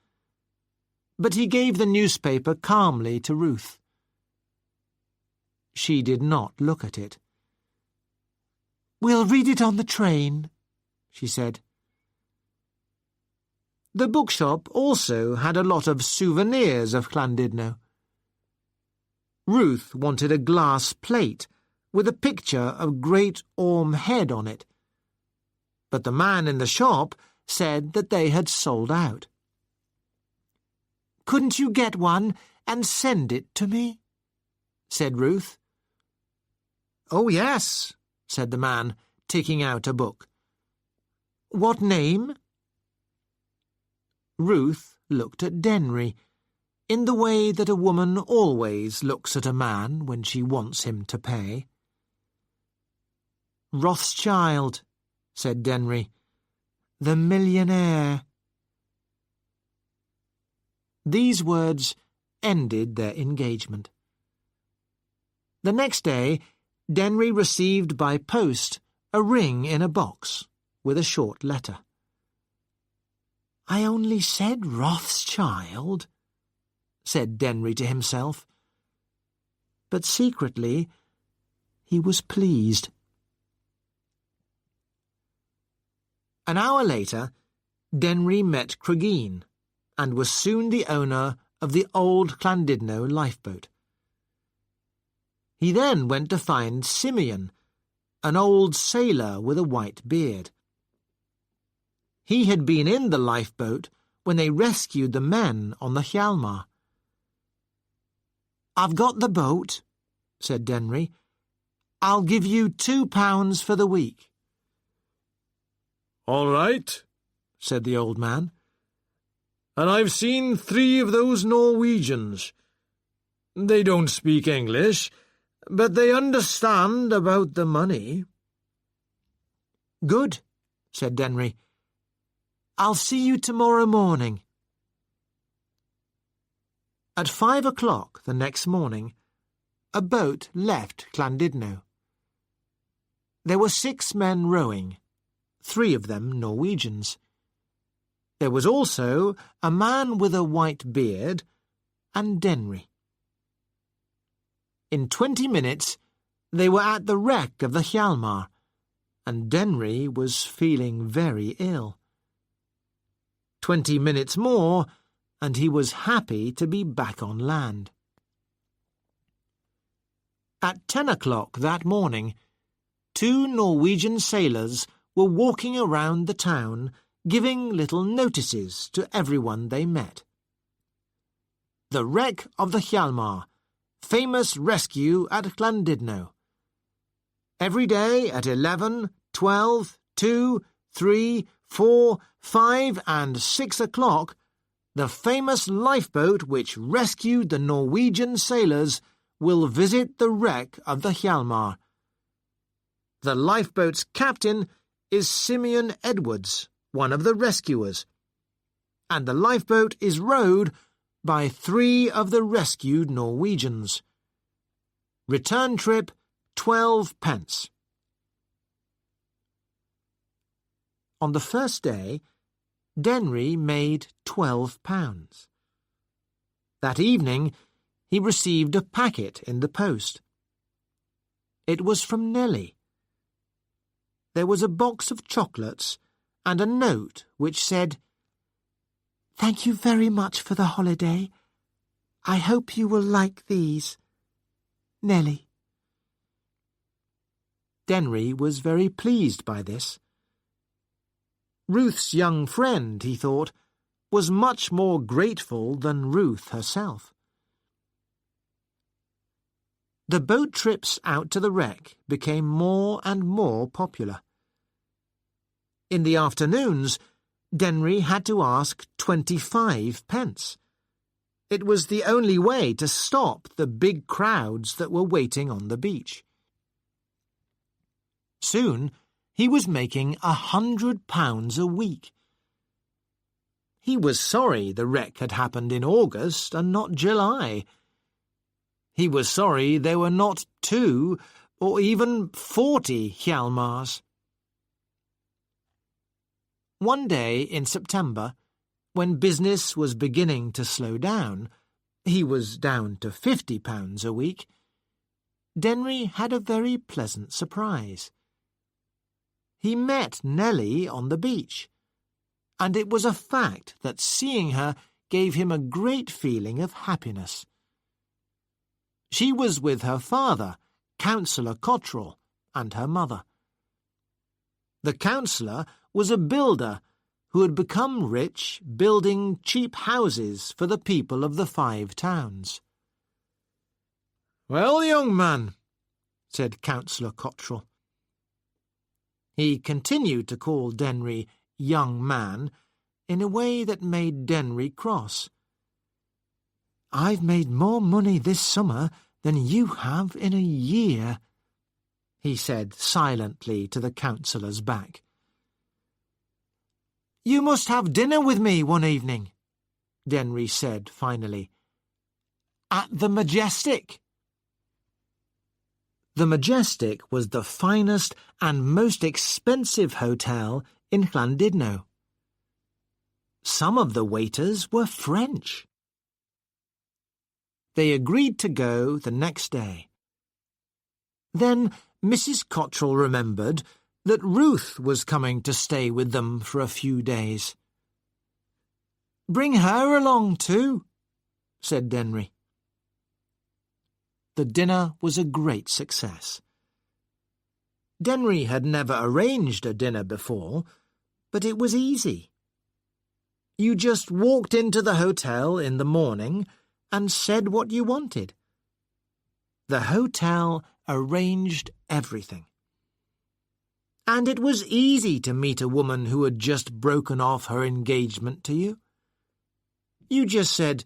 But he gave the newspaper calmly to Ruth. She did not look at it. "We'll read it on the train," she said. The bookshop also had a lot of souvenirs of Llandudno. Ruth wanted a glass plate with a picture of Great Orme Head on it, but the man in the shop said that they had sold out. "Couldn't you get one and send it to me?" said Ruth. "Oh, yes," said the man, taking out a book. "What name?" Ruth looked at Denry, in the way that a woman always looks at a man when she wants him to pay. "Rothschild," said Denry. "The millionaire." These words ended their engagement. The next day, Denry received by post a ring in a box with a short letter. "I only said Rothschild," said Denry to himself. But secretly he was pleased. An hour later, Denry met Cregeen, and was soon the owner of the old Llandudno lifeboat. He then went to find Simeon, an old sailor with a white beard. He had been in the lifeboat when they rescued the men on the Hjalmar. "I've got the boat," said Denry. "I'll give you £2 for the week." "All right," said the old man. "And I've seen 3 of those Norwegians. They don't speak English, but they understand about the money." "Good," said Denry. "I'll see you tomorrow morning." At 5 o'clock the next morning, a boat left Llandudno. There were 6 men rowing, 3 of them Norwegians. There was also a man with a white beard and Denry. In 20 minutes they were at the wreck of the Hjalmar, and Denry was feeling very ill. 20 minutes more, and he was happy to be back on land. At 10 o'clock that morning, 2 Norwegian sailors were walking around the town, giving little notices to everyone they met. "The wreck of the Hjalmar. Famous rescue at Llandudno. Every day at 11, 12, 2, 3, 4, 5 and 6 o'clock, the famous lifeboat which rescued the Norwegian sailors will visit the wreck of the Hjalmar. The lifeboat's captain is Simeon Edwards, one of the rescuers, and the lifeboat is rowed by 3 of the rescued Norwegians. Return trip, 12 pence. On the first day, Denry made £12. That evening, he received a packet in the post. It was from Nellie. There was a box of chocolates and a note which said, "Thank you very much for the holiday. I hope you will like these. Nellie." Denry was very pleased by this. Ruth's young friend, he thought, was much more grateful than Ruth herself. The boat trips out to the wreck became more and more popular. In the afternoons, Denry had to ask 25 pence. It was the only way to stop the big crowds that were waiting on the beach. Soon, he was making £100 a week. He was sorry the wreck had happened in August and not July. He was sorry there were not 2 or even 40 Hjalmars. One day in September, when business was beginning to slow down, he was down to £50 a week, Denry had a very pleasant surprise. He met Nellie on the beach, and it was a fact that seeing her gave him a great feeling of happiness. She was with her father, Councillor Cottrell, and her mother. The councillor was a builder who had become rich building cheap houses for the people of the 5 towns. "Well, young man," said Councillor Cottrell. He continued to call Denry young man in a way that made Denry cross. "I've made more money this summer than you have in a year," he said silently to the councillor's back. "You must have dinner with me one evening," Denry said finally. "At the Majestic." The Majestic was the finest and most expensive hotel in Llandudno. Some of the waiters were French. They agreed to go the next day. Then Mrs. Cottrell remembered that Ruth was coming to stay with them for a few days. "Bring her along too," said Denry. The dinner was a great success. Denry had never arranged a dinner before, but it was easy. You just walked into the hotel in the morning and said what you wanted. The hotel arranged everything. And it was easy to meet a woman who had just broken off her engagement to you. You just said,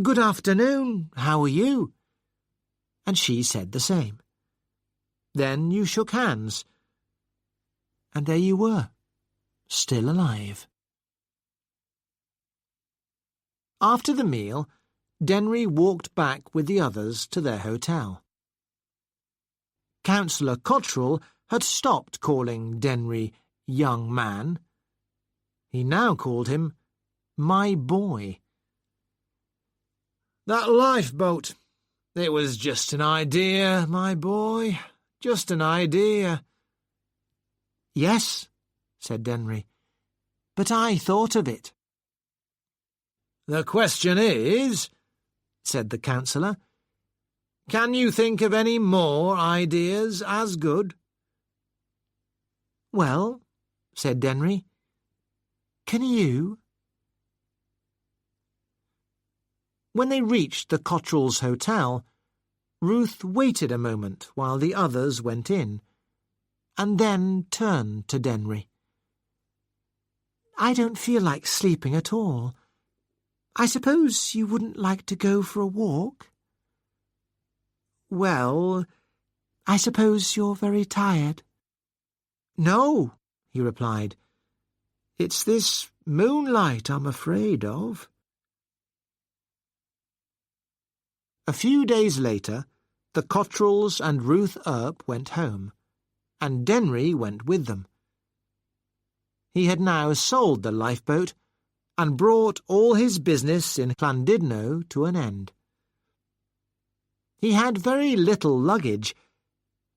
"Good afternoon, how are you?" And she said the same. Then you shook hands, and there you were, still alive. After the meal, Denry walked back with the others to their hotel. Councillor Cottrell had stopped calling Denry young man. He now called him my boy. "That lifeboat, it was just an idea, my boy, just an idea." "Yes," said Denry, "but I thought of it." "The question is," said the councillor, "can you think of any more ideas as good?" "Well," said Denry, "can you?" When they reached the Cottrells' hotel, Ruth waited a moment while the others went in, and then turned to Denry. "I don't feel like sleeping at all. I suppose you wouldn't like to go for a walk?" "Well, I suppose you're very tired." "No," he replied. "It's this moonlight I'm afraid of." A few days later, the Cottrells and Ruth Earp went home, and Denry went with them. He had now sold the lifeboat and brought all his business in Llandudno to an end. He had very little luggage,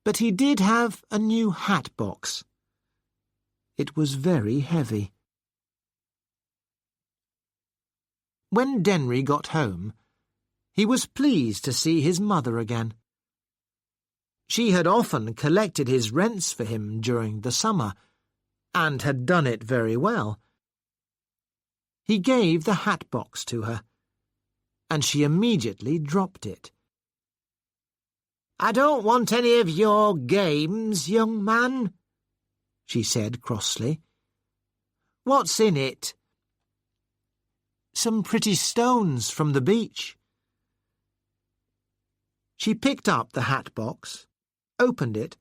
but he did have a new hat box. It was very heavy. When Denry got home, he was pleased to see his mother again. She had often collected his rents for him during the summer, and had done it very well. He gave the hat box to her, and she immediately dropped it. "I don't want any of your games, young man," she said crossly. "What's in it?" "Some pretty stones from the beach." She picked up the hat box, opened it,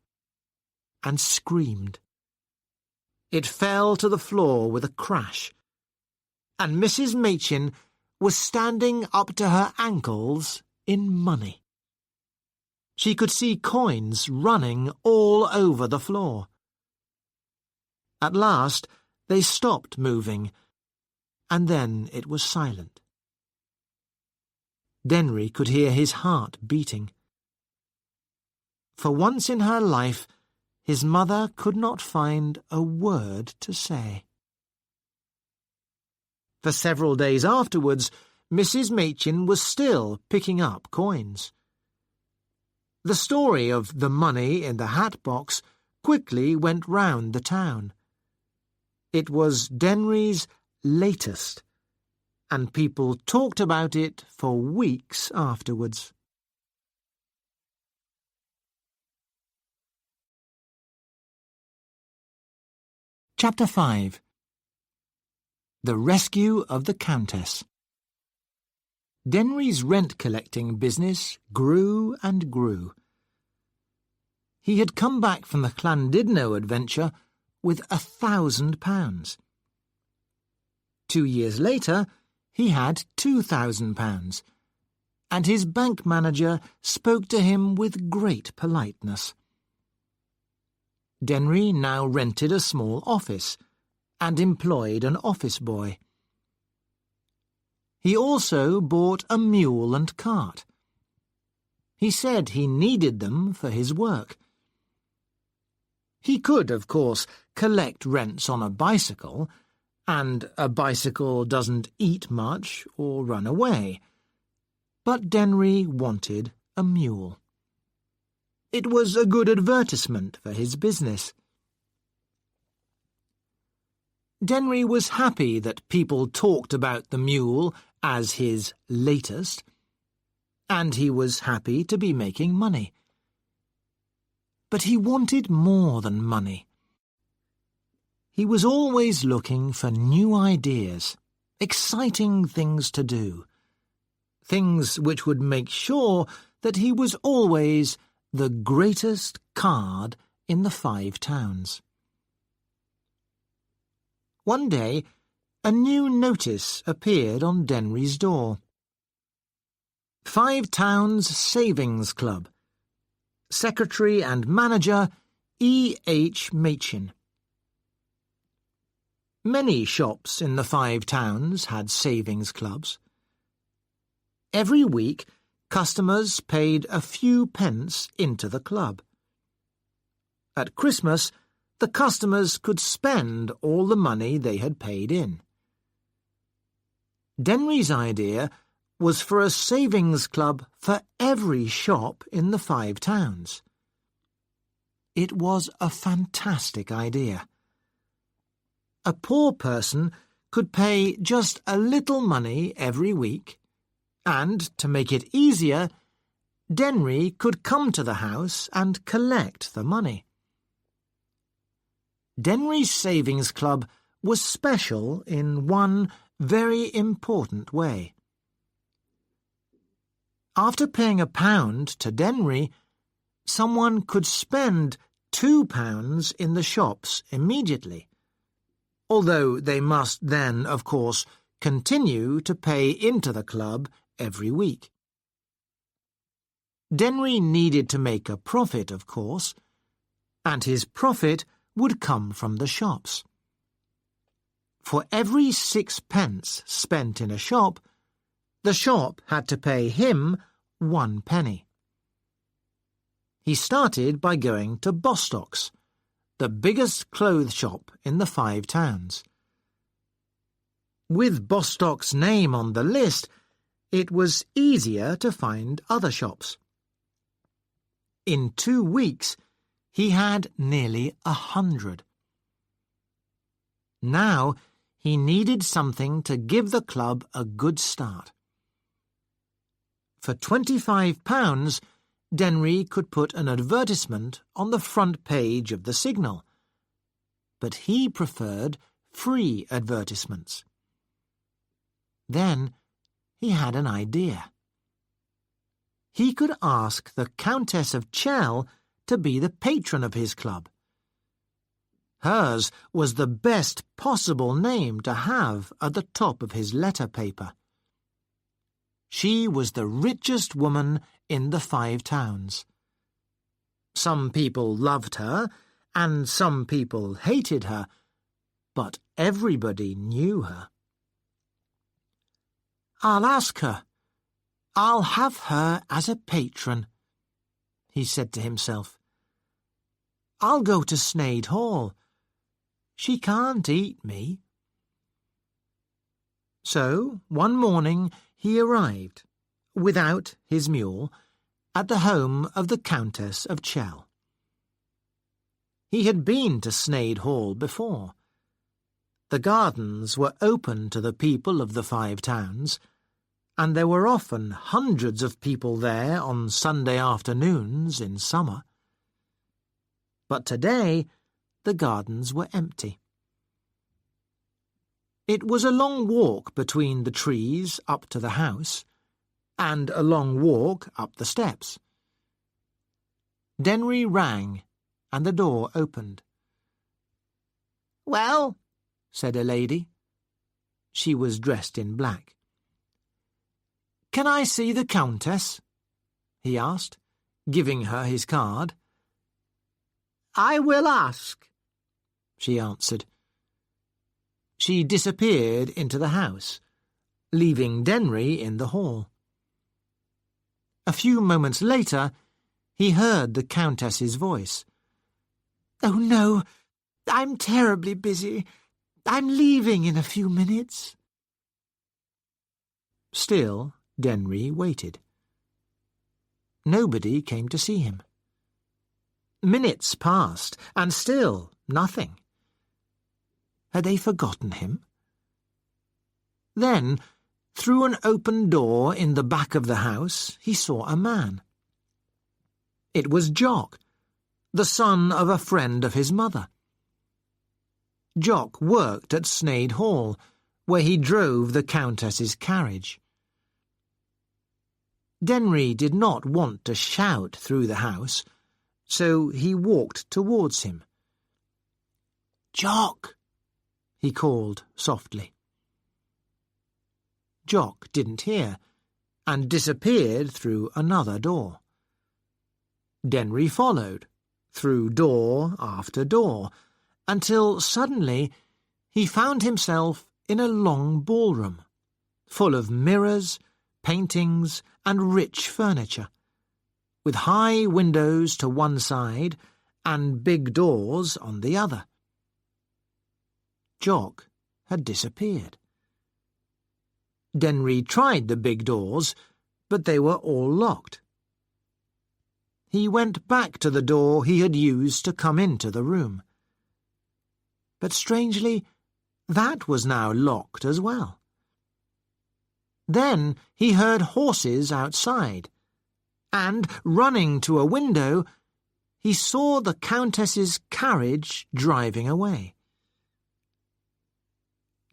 and screamed. It fell to the floor with a crash, and Mrs. Machin was standing up to her ankles in money. She could see coins running all over the floor. At last they stopped moving, and then it was silent. Denry could hear his heart beating. For once in her life, his mother could not find a word to say. For several days afterwards, Mrs. Machin was still picking up coins. The story of the money in the hat box quickly went round the town. It was Denry's latest, and people talked about it for weeks afterwards. Chapter 5. The Rescue of the Countess. Denry's rent-collecting business grew and grew. He had come back from the Llandudno adventure with £1,000. 2 years later, he had £2,000, and his bank manager spoke to him with great politeness. Denry now rented a small office and employed an office boy. He also bought a mule and cart. He said he needed them for his work. He could, of course, collect rents on a bicycle, and a bicycle doesn't eat much or run away. But Denry wanted a mule. It was a good advertisement for his business. Denry was happy that people talked about the mule as his latest, and he was happy to be making money. But he wanted more than money. He was always looking for new ideas, exciting things to do, things which would make sure that he was always the greatest card in the 5 towns. One day, a new notice appeared on Denry's door. 5 Towns Savings Club. Secretary and Manager E. H. Machin. Many shops in the 5 towns had savings clubs. Every week, customers paid a few pence into the club. At Christmas, the customers could spend all the money they had paid in. Denry's idea was for a savings club for every shop in the 5 towns. It was a fantastic idea. A poor person could pay just a little money every week, and, to make it easier, Denry could come to the house and collect the money. Denry's Savings Club was special in one very important way. After paying £1 to Denry, someone could spend £2 in the shops immediately, although they must then, of course, continue to pay into the club every week. Denry needed to make a profit, of course, and his profit would come from the shops. For every 6 pence spent in a shop, the shop had to pay him 1 penny. He started by going to Bostock's, the biggest clothes shop in the 5 towns. With Bostock's name on the list, it was easier to find other shops. In 2 weeks, he had nearly 100. Now he needed something to give the club a good start. For £25, Denry could put an advertisement on the front page of the Signal, but he preferred free advertisements. Then he had an idea. He could ask the Countess of Chell to be the patron of his club. Hers was the best possible name to have at the top of his letter paper. She was the richest woman in the 5 Towns. Some people loved her, and some people hated her, but everybody knew her. "I'll ask her. I'll have her as a patron," he said to himself. "I'll go to Sneyd Hall. She can't eat me." So, one morning he arrived, without his mule, at the home of the Countess of Chell. He had been to Sneyd Hall before. The gardens were open to the people of the 5 Towns, and there were often hundreds of people there on Sunday afternoons in summer. But today the gardens were empty. It was a long walk between the trees up to the house, and a long walk up the steps. Denry rang, and the door opened. "Well," said a lady. She was dressed in black. "Can I see the Countess?" he asked, giving her his card. "I will ask," she answered. She disappeared into the house, leaving Denry in the hall. A few moments later, he heard the Countess's voice. "Oh, no, I'm terribly busy. I'm leaving in a few minutes." Still, Denry waited. Nobody came to see him. Minutes passed, and still nothing. Had they forgotten him? Then, through an open door in the back of the house, he saw a man. It was Jock, the son of a friend of his mother. Jock worked at Sneyd Hall, where he drove the Countess's carriage. Denry did not want to shout through the house, so he walked towards him. "Jock!" he called softly. Jock didn't hear, and disappeared through another door. Denry followed, through door after door, until suddenly he found himself in a long ballroom, full of mirrors, paintings, and rich furniture, with high windows to one side and big doors on the other. Jock had disappeared. Denry tried the big doors, but they were all locked. He went back to the door he had used to come into the room. But strangely, that was now locked as well. Then he heard horses outside, and, running to a window, he saw the Countess's carriage driving away.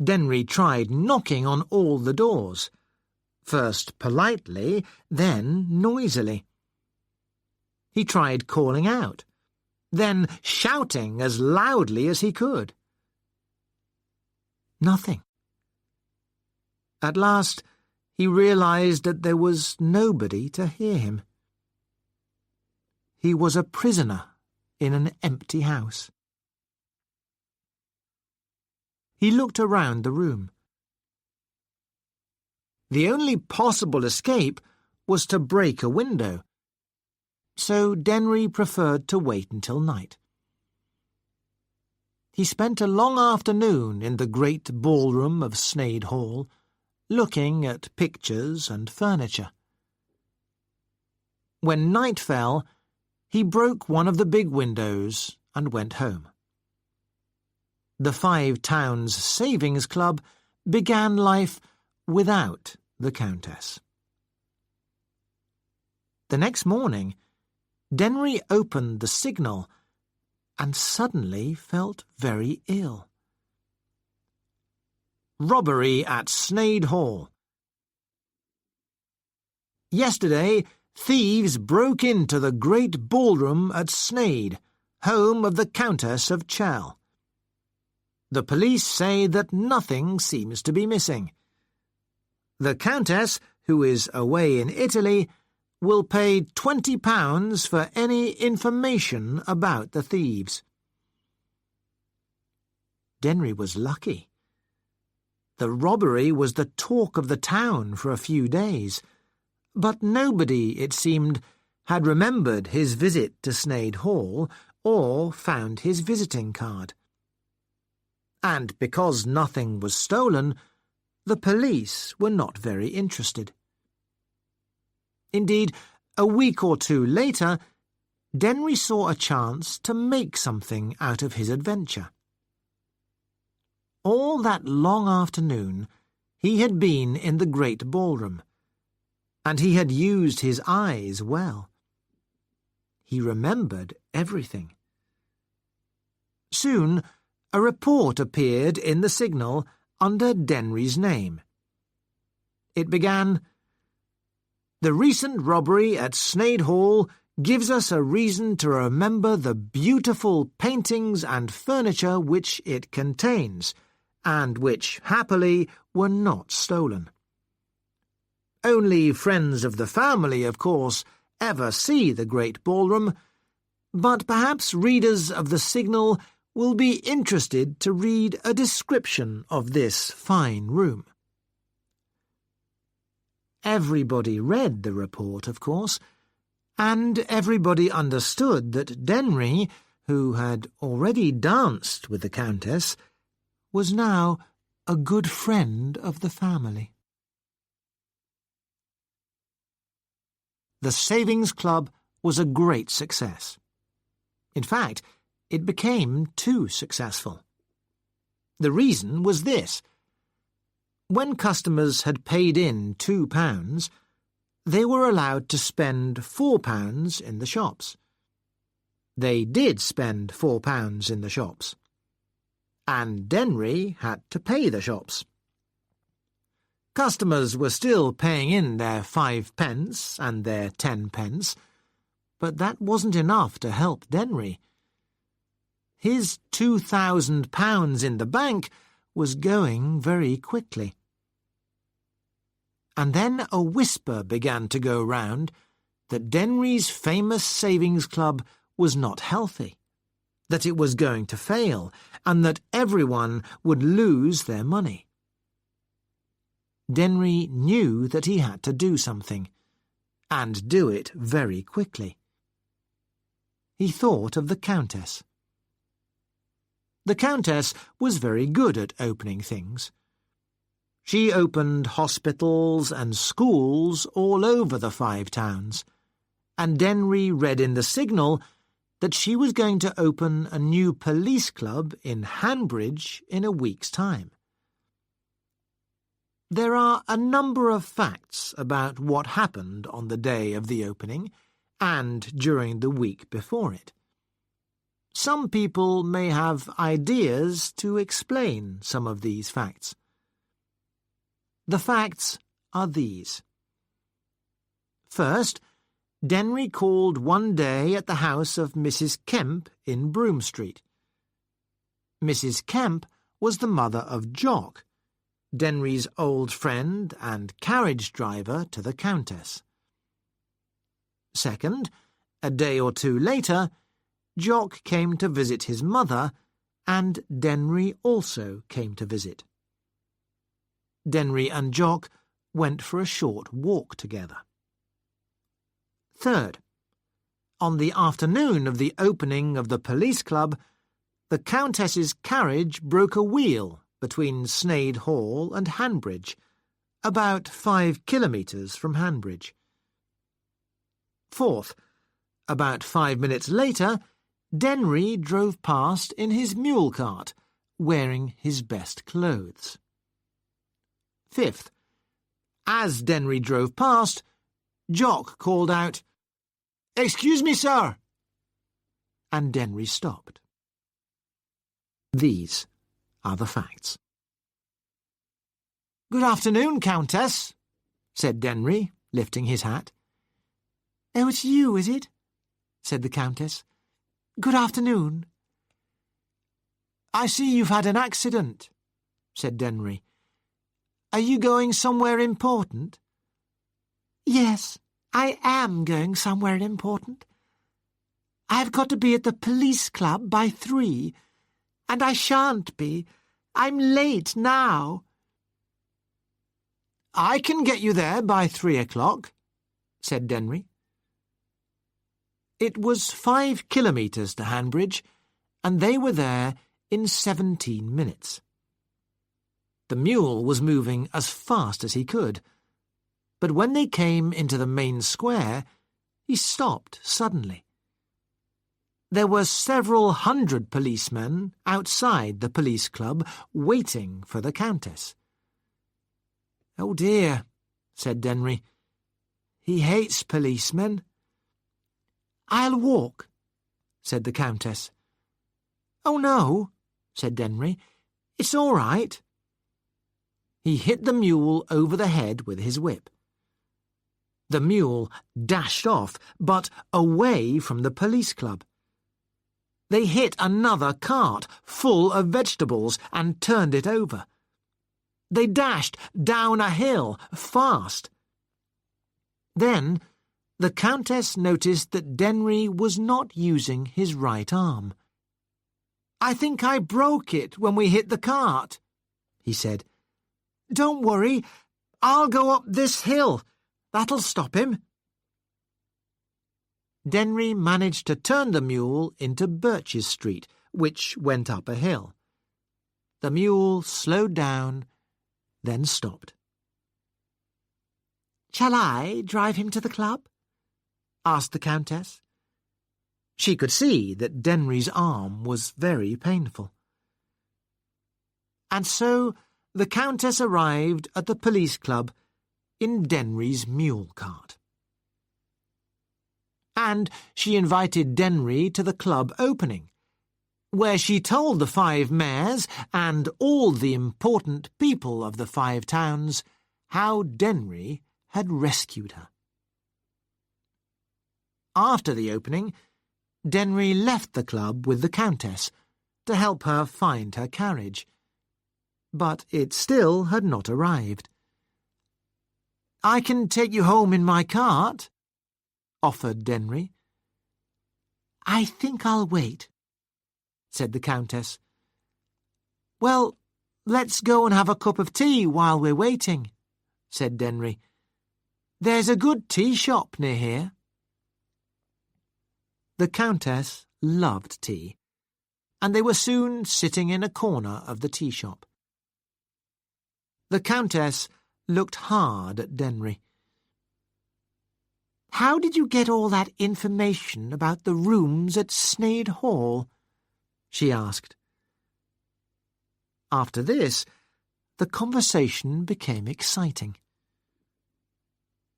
Denry tried knocking on all the doors, first politely, then noisily. He tried calling out, then shouting as loudly as he could. Nothing. At last, he realized that there was nobody to hear him. He was a prisoner in an empty house. He looked around the room. The only possible escape was to break a window, so Denry preferred to wait until night. He spent a long afternoon in the great ballroom of Sneyd Hall, looking at pictures and furniture. When night fell, he broke one of the big windows and went home. the Five Towns Savings Club began life without the Countess. The next morning, Denry opened the Signal and suddenly felt very ill. Robbery at Sneyd Hall. Yesterday, thieves broke into the great ballroom at Sneyd, home of the Countess of Chell. The police say that nothing seems to be missing. The Countess, who is away in Italy, will pay £20 for any information about the thieves. Denry was lucky. The robbery was the talk of the town for a few days, but nobody, it seemed, had remembered his visit to Sneyd Hall or found his visiting card. And because nothing was stolen, the police were not very interested. Indeed, a week or two later, Denry saw a chance to make something out of his adventure. All that long afternoon, he had been in the great ballroom, and he had used his eyes well. He remembered everything. Soon, a report appeared in the Signal under Denry's name. It began, "The recent robbery at Sneyd Hall gives us a reason to remember the beautiful paintings and furniture which it contains, and which, happily, were not stolen. Only friends of the family, of course, ever see the great ballroom, but perhaps readers of the Signal will be interested to read a description of this fine room." Everybody read the report, of course, and everybody understood that Denry, who had already danced with the Countess, was now a good friend of the family. The Savings Club was a great success. In fact, it became too successful. The reason was this. When customers had paid in £2, they were allowed to spend £4 in the shops. They did spend £4 in the shops. And Denry had to pay the shops. Customers were still paying in their 5p and their 10p, but that wasn't enough to help Denry. His £2,000 in the bank was going very quickly. And then a whisper began to go round that Denry's famous savings club was not healthy, that it was going to fail, and that everyone would lose their money. Denry knew that he had to do something, and do it very quickly. He thought of the Countess. The Countess was very good at opening things. She opened hospitals and schools all over the Five Towns, and Denry read in the Signal that she was going to open a new police club in Hanbridge in a week's time. There are a number of facts about what happened on the day of the opening and during the week before it. Some people may have ideas to explain some of these facts. The facts are these. First, Denry called one day at the house of Mrs. Kemp in Broome Street. Mrs. Kemp was the mother of Jock, Denry's old friend and carriage driver to the Countess. Second, a day or two later, Jock came to visit his mother, and Denry also came to visit. Denry and Jock went for a short walk together. Third, on the afternoon of the opening of the police club, the Countess's carriage broke a wheel between Sneyd Hall and Hanbridge, about 5 kilometres from Hanbridge. Fourth, about 5 minutes later, Denry drove past in his mule cart, wearing his best clothes. Fifth, as Denry drove past, Jock called out, "Excuse me, sir," and Denry stopped. These are the facts. "Good afternoon, Countess," said Denry, lifting his hat. "Oh, it's you, is it?" said the Countess. "Good afternoon." "I see you've had an accident," said Denry. "Are you going somewhere important?" "Yes, I am going somewhere important. I've got to be at the police club by 3, and I shan't be. I'm late now." "I can get you there by 3 o'clock," said Denry. It was 5 kilometres to Hanbridge, and they were there in 17 minutes. The mule was moving as fast as he could, but when they came into the main square, he stopped suddenly. There were several hundred policemen outside the police club waiting for the Countess. "Oh dear," said Denry. "He hates policemen." "I'll walk," said the Countess. "Oh no," said Denry. "It's all right." He hit the mule over the head with his whip. The mule dashed off, but away from the police club. They hit another cart full of vegetables and turned it over. They dashed down a hill fast. Then the Countess noticed that Denry was not using his right arm. "I think I broke it when we hit the cart," he said. "Don't worry, I'll go up this hill. That'll stop him." Denry managed to turn the mule into Birches Street, which went up a hill. The mule slowed down, then stopped. "Shall I drive him to the club?" asked the Countess. She could see that Denry's arm was very painful. And so the Countess arrived at the police club in Denry's mule cart. And she invited Denry to the club opening, where she told the 5 mayors and all the important people of the 5 towns how Denry had rescued her. After the opening, Denry left the club with the Countess to help her find her carriage, but it still had not arrived. "I can take you home in my cart," offered Denry. "I think I'll wait," said the Countess. "Well, let's go and have a cup of tea while we're waiting," said Denry. "There's a good tea shop near here." The Countess loved tea, and they were soon sitting in a corner of the tea shop. The Countess looked hard at Denry. "How did you get all that information about the rooms at Sneyd Hall?" she asked. After this, the conversation became exciting.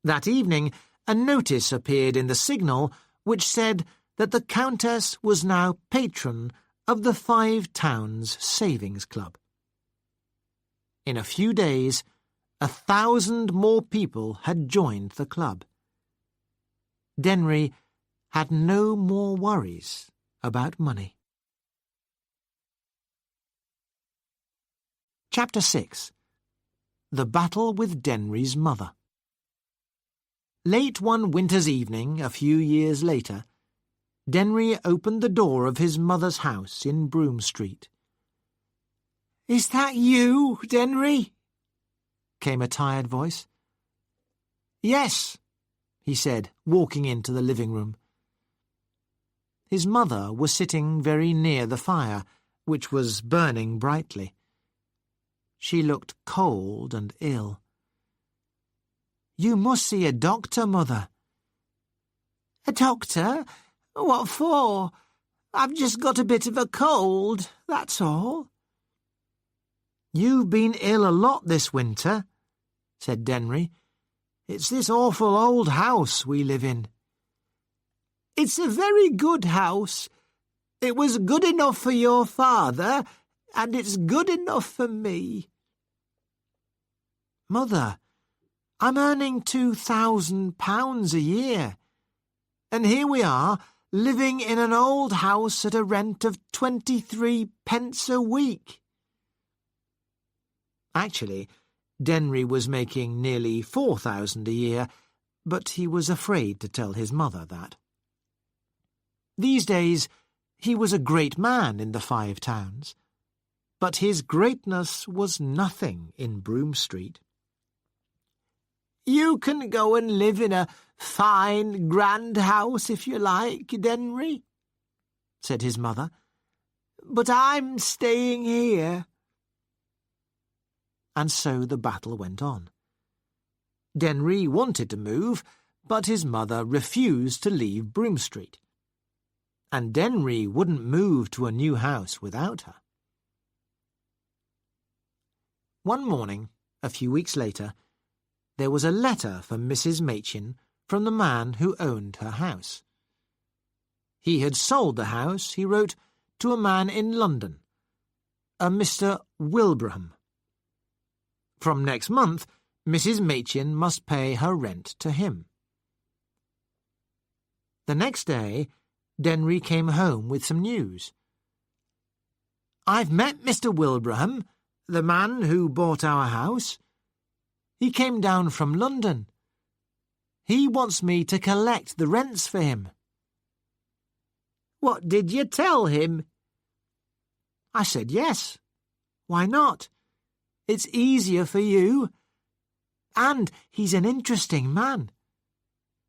That evening, a notice appeared in the Signal which said that the Countess was now patron of the 5 Towns Savings Club. In a few days, 1,000 more people had joined the club. Denry had no more worries about money. Chapter 6. The Battle with Denry's Mother. Late one winter's evening, a few years later, Denry opened the door of his mother's house in Broome Street. "Is that you, Denry?" came a tired voice. "Yes," he said, walking into the living room. His mother was sitting very near the fire, which was burning brightly. She looked cold and ill. "You must see a doctor, Mother." "A doctor? What for? I've just got a bit of a cold, that's all." "You've been ill a lot this winter," said Denry. "It's this awful old house we live in." "It's a very good house. It was good enough for your father, and it's good enough for me." "Mother, I'm earning £2,000 a year, and here we are, living in an old house at a rent of 23 pence a week." Actually, Denry was making nearly 4,000 a year, but he was afraid to tell his mother that. These days, he was a great man in the Five Towns, but his greatness was nothing in Broom Street. "You can go and live in a fine, grand house if you like, Denry," said his mother, "but I'm staying here." And so the battle went on. Denry wanted to move, but his mother refused to leave Broom Street. And Denry wouldn't move to a new house without her. One morning, a few weeks later, there was a letter from Mrs. Machin from the man who owned her house. He had sold the house, he wrote, to a man in London, a Mr. Wilbraham. From next month, Mrs. Machin must pay her rent to him. The next day, Denry came home with some news. "I've met Mr. Wilbraham, the man who bought our house. He came down from London. He wants me to collect the rents for him." "What did you tell him?" "I said yes. Why not? It's easier for you. And he's an interesting man.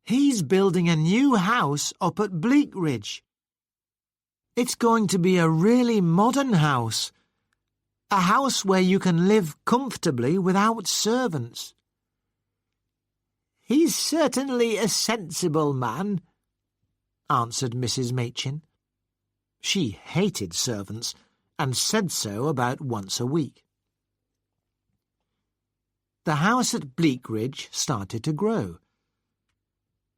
He's building a new house up at Bleakridge. It's going to be a really modern house, a house where you can live comfortably without servants." "He's certainly a sensible man," answered Mrs. Machin. She hated servants, and said so about once a week. The house at Bleakridge started to grow.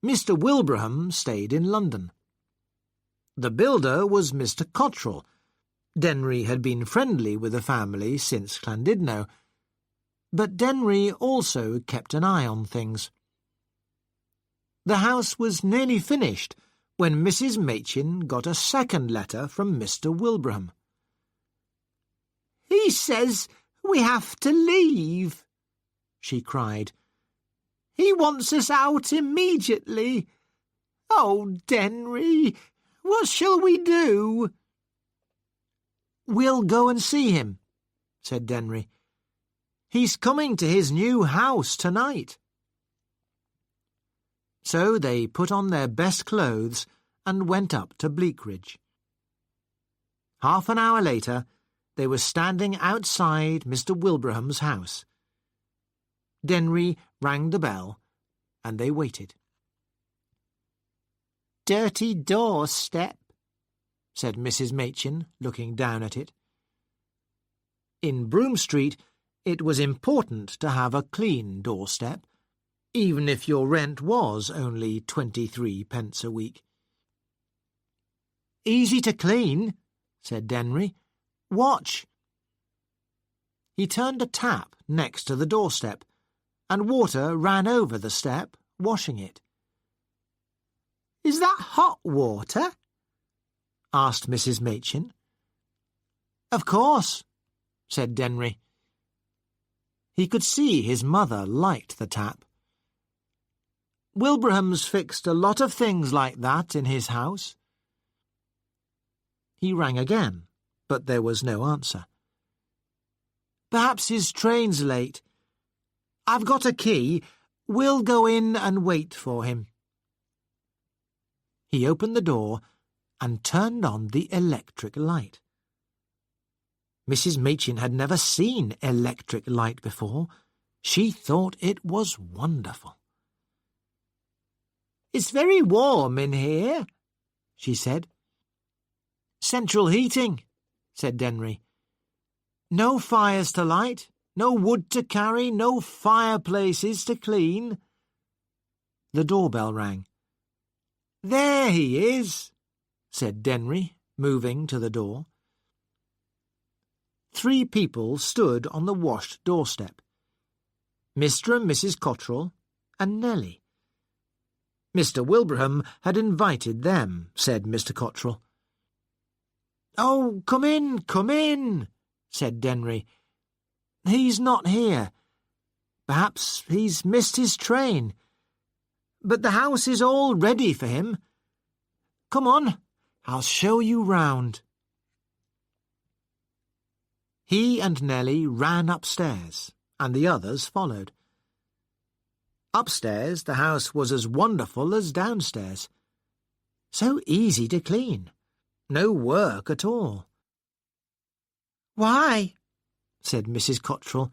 Mr. Wilbraham stayed in London. The builder was Mr. Cottrell. Denry had been friendly with the family since Llandudno, but Denry also kept an eye on things. The house was nearly finished when Mrs. Machin got a second letter from Mr. Wilbraham. "He says we have to leave," she cried. "He wants us out immediately. Oh, Denry, what shall we do?" "We'll go and see him," said Denry. "He's coming to his new house tonight." So they put on their best clothes and went up to Bleakridge. Half an hour later, they were standing outside Mr. Wilbraham's house. Denry rang the bell, and they waited. "Dirty doorstep," said Mrs. Machin, looking down at it. In Broom Street, it was important to have a clean doorstep, even if your rent was only 23 pence a week. "Easy to clean," said Denry. "Watch." He turned a tap next to the doorstep, and water ran over the step, washing it. "Is that hot water?" asked Mrs. Machin. "Of course," said Denry. He could see his mother liked the tap. "Wilbraham's fixed a lot of things like that in his house." He rang again, but there was no answer. "Perhaps his train's late. I've got a key. We'll go in and wait for him." He opened the door and turned on the electric light. Mrs. Machin had never seen electric light before. She thought it was wonderful. "It's very warm in here," she said. "Central heating," said Denry. No fires to light, no wood to carry, no fireplaces to clean. The doorbell rang. "There he is," said Denry, moving to the door. 3 people stood on the washed doorstep. Mr. and Mrs. Cottrell and Nellie. Mr. Wilbraham had invited them, said Mr. Cottrell. "Oh, come in, said Denry. "He's not here. Perhaps he's missed his train. But the house is all ready for him. Come on, I'll show you round." He and Nellie ran upstairs, and the others followed. Upstairs the house was as wonderful as downstairs. So easy to clean. No work at all. "Why," said Mrs. Cottrell,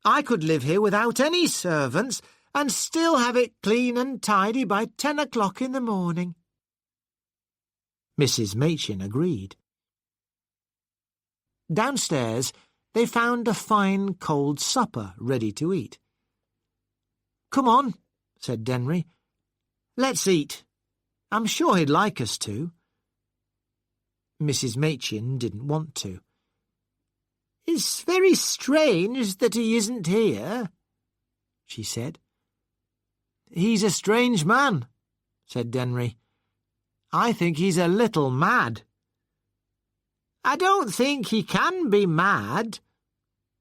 "I could live here without any servants and still have it clean and tidy by 10 o'clock in the morning." Mrs. Machin agreed. Downstairs they found a fine cold supper ready to eat. "Come on," said Denry. "Let's eat. I'm sure he'd like us to." Mrs. Machin didn't want to. "It's very strange that he isn't here," she said. "He's a strange man," said Denry. "I think he's a little mad." "I don't think he can be mad,"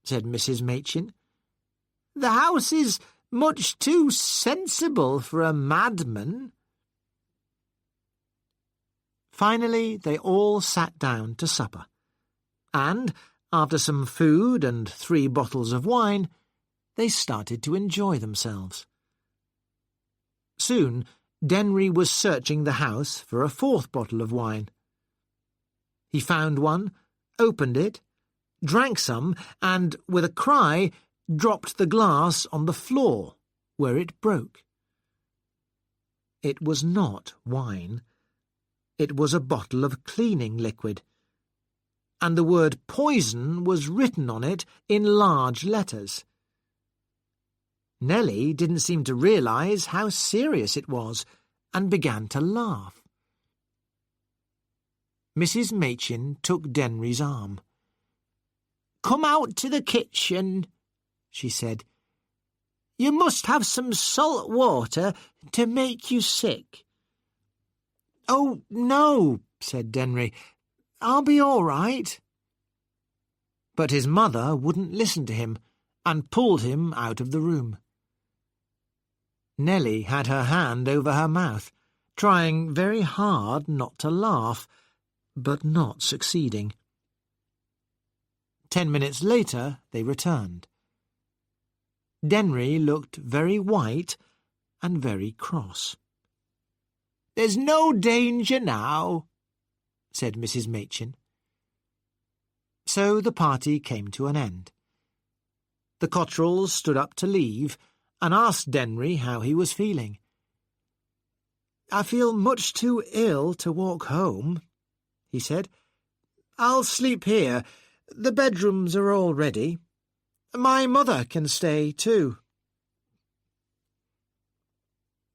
said Mrs. Machin. "The house is much too sensible for a madman." Finally they all sat down to supper, and, after some food and 3 bottles of wine, they started to enjoy themselves. Soon Denry was searching the house for a 4th bottle of wine. He found one, opened it, drank some, and, with a cry, dropped the glass on the floor, where it broke. It was not wine. It was a bottle of cleaning liquid, and the word poison was written on it in large letters. Nellie didn't seem to realise how serious it was, and began to laugh. Mrs. Machin took Denry's arm. "Come out to the kitchen," she said. "You must have some salt water to make you sick." "Oh, no," said Denry. "I'll be all right." But his mother wouldn't listen to him and pulled him out of the room. Nellie had her hand over her mouth, trying very hard not to laugh, but not succeeding. 10 minutes later they returned. Denry looked very white and very cross. "There's no danger now," said Mrs. Machin. So the party came to an end. The Cottrells stood up to leave and asked Denry how he was feeling. "I feel much too ill to walk home," he said. "I'll sleep here. The bedrooms are all ready. My mother can stay too."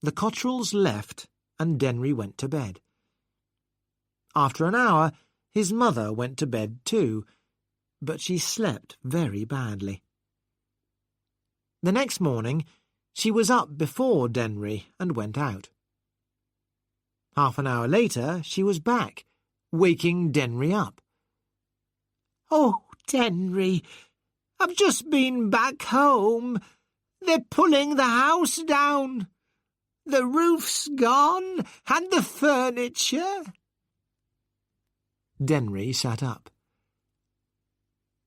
The Cottrells left and Denry went to bed. After an hour, his mother went to bed too, but she slept very badly. The next morning, she was up before Denry and went out. Half an hour later, she was back, waking Denry up. "Oh, Denry, I've just been back home. They're pulling the house down. The roof's gone, and the furniture." Denry sat up.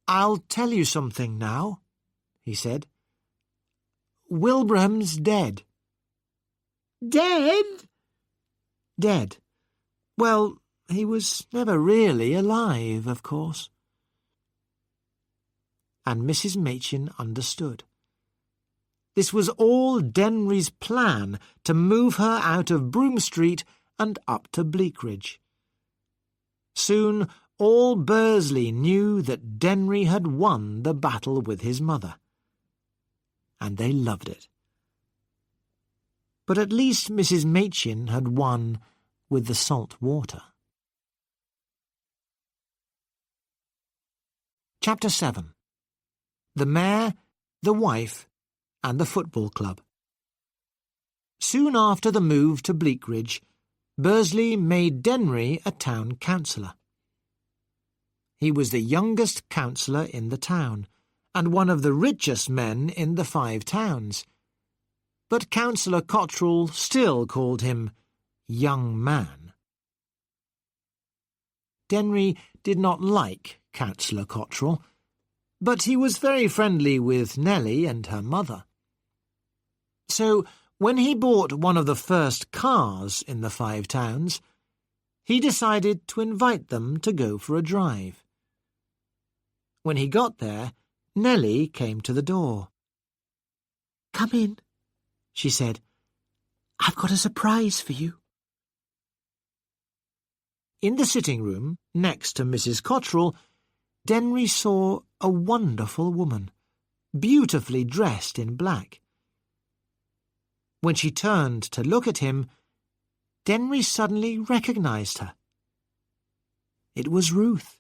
"I'll tell you something now," he said. "Wilbraham's dead." "Dead?" "Dead. Well, he was never really alive, of course." And Mrs. Machin understood. This was all Denry's plan to move her out of Broome Street and up to Bleakridge. Soon all Bursley knew that Denry had won the battle with his mother. And they loved it. But at least Mrs. Machin had won with the salt water. Chapter 7. The Mayor, the Wife, and the Football Club. Soon after the move to Bleakridge, Bursley made Denry a town councillor. He was the youngest councillor in the town, and one of the richest men in the 5 Towns. But Councillor Cottrell still called him young man. Denry did not like Councillor Cottrell, but he was very friendly with Nelly and her mother. So, when he bought one of the first cars in the 5 Towns, he decided to invite them to go for a drive. When he got there, Nelly came to the door. "Come in," she said. "I've got a surprise for you." In the sitting room, next to Mrs. Cottrell, Denry saw a wonderful woman, beautifully dressed in black. When she turned to look at him, Denry suddenly recognized her. It was Ruth.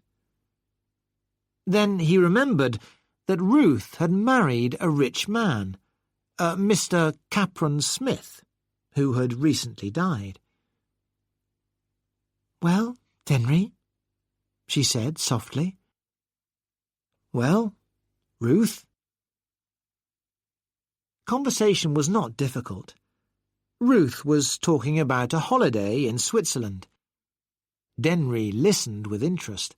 Then he remembered that Ruth had married a rich man, Mr. Capron Smith, who had recently died. "Well, Denry," she said softly. "Well, Ruth?" Conversation was not difficult. Ruth was talking about a holiday in Switzerland. Denry listened with interest.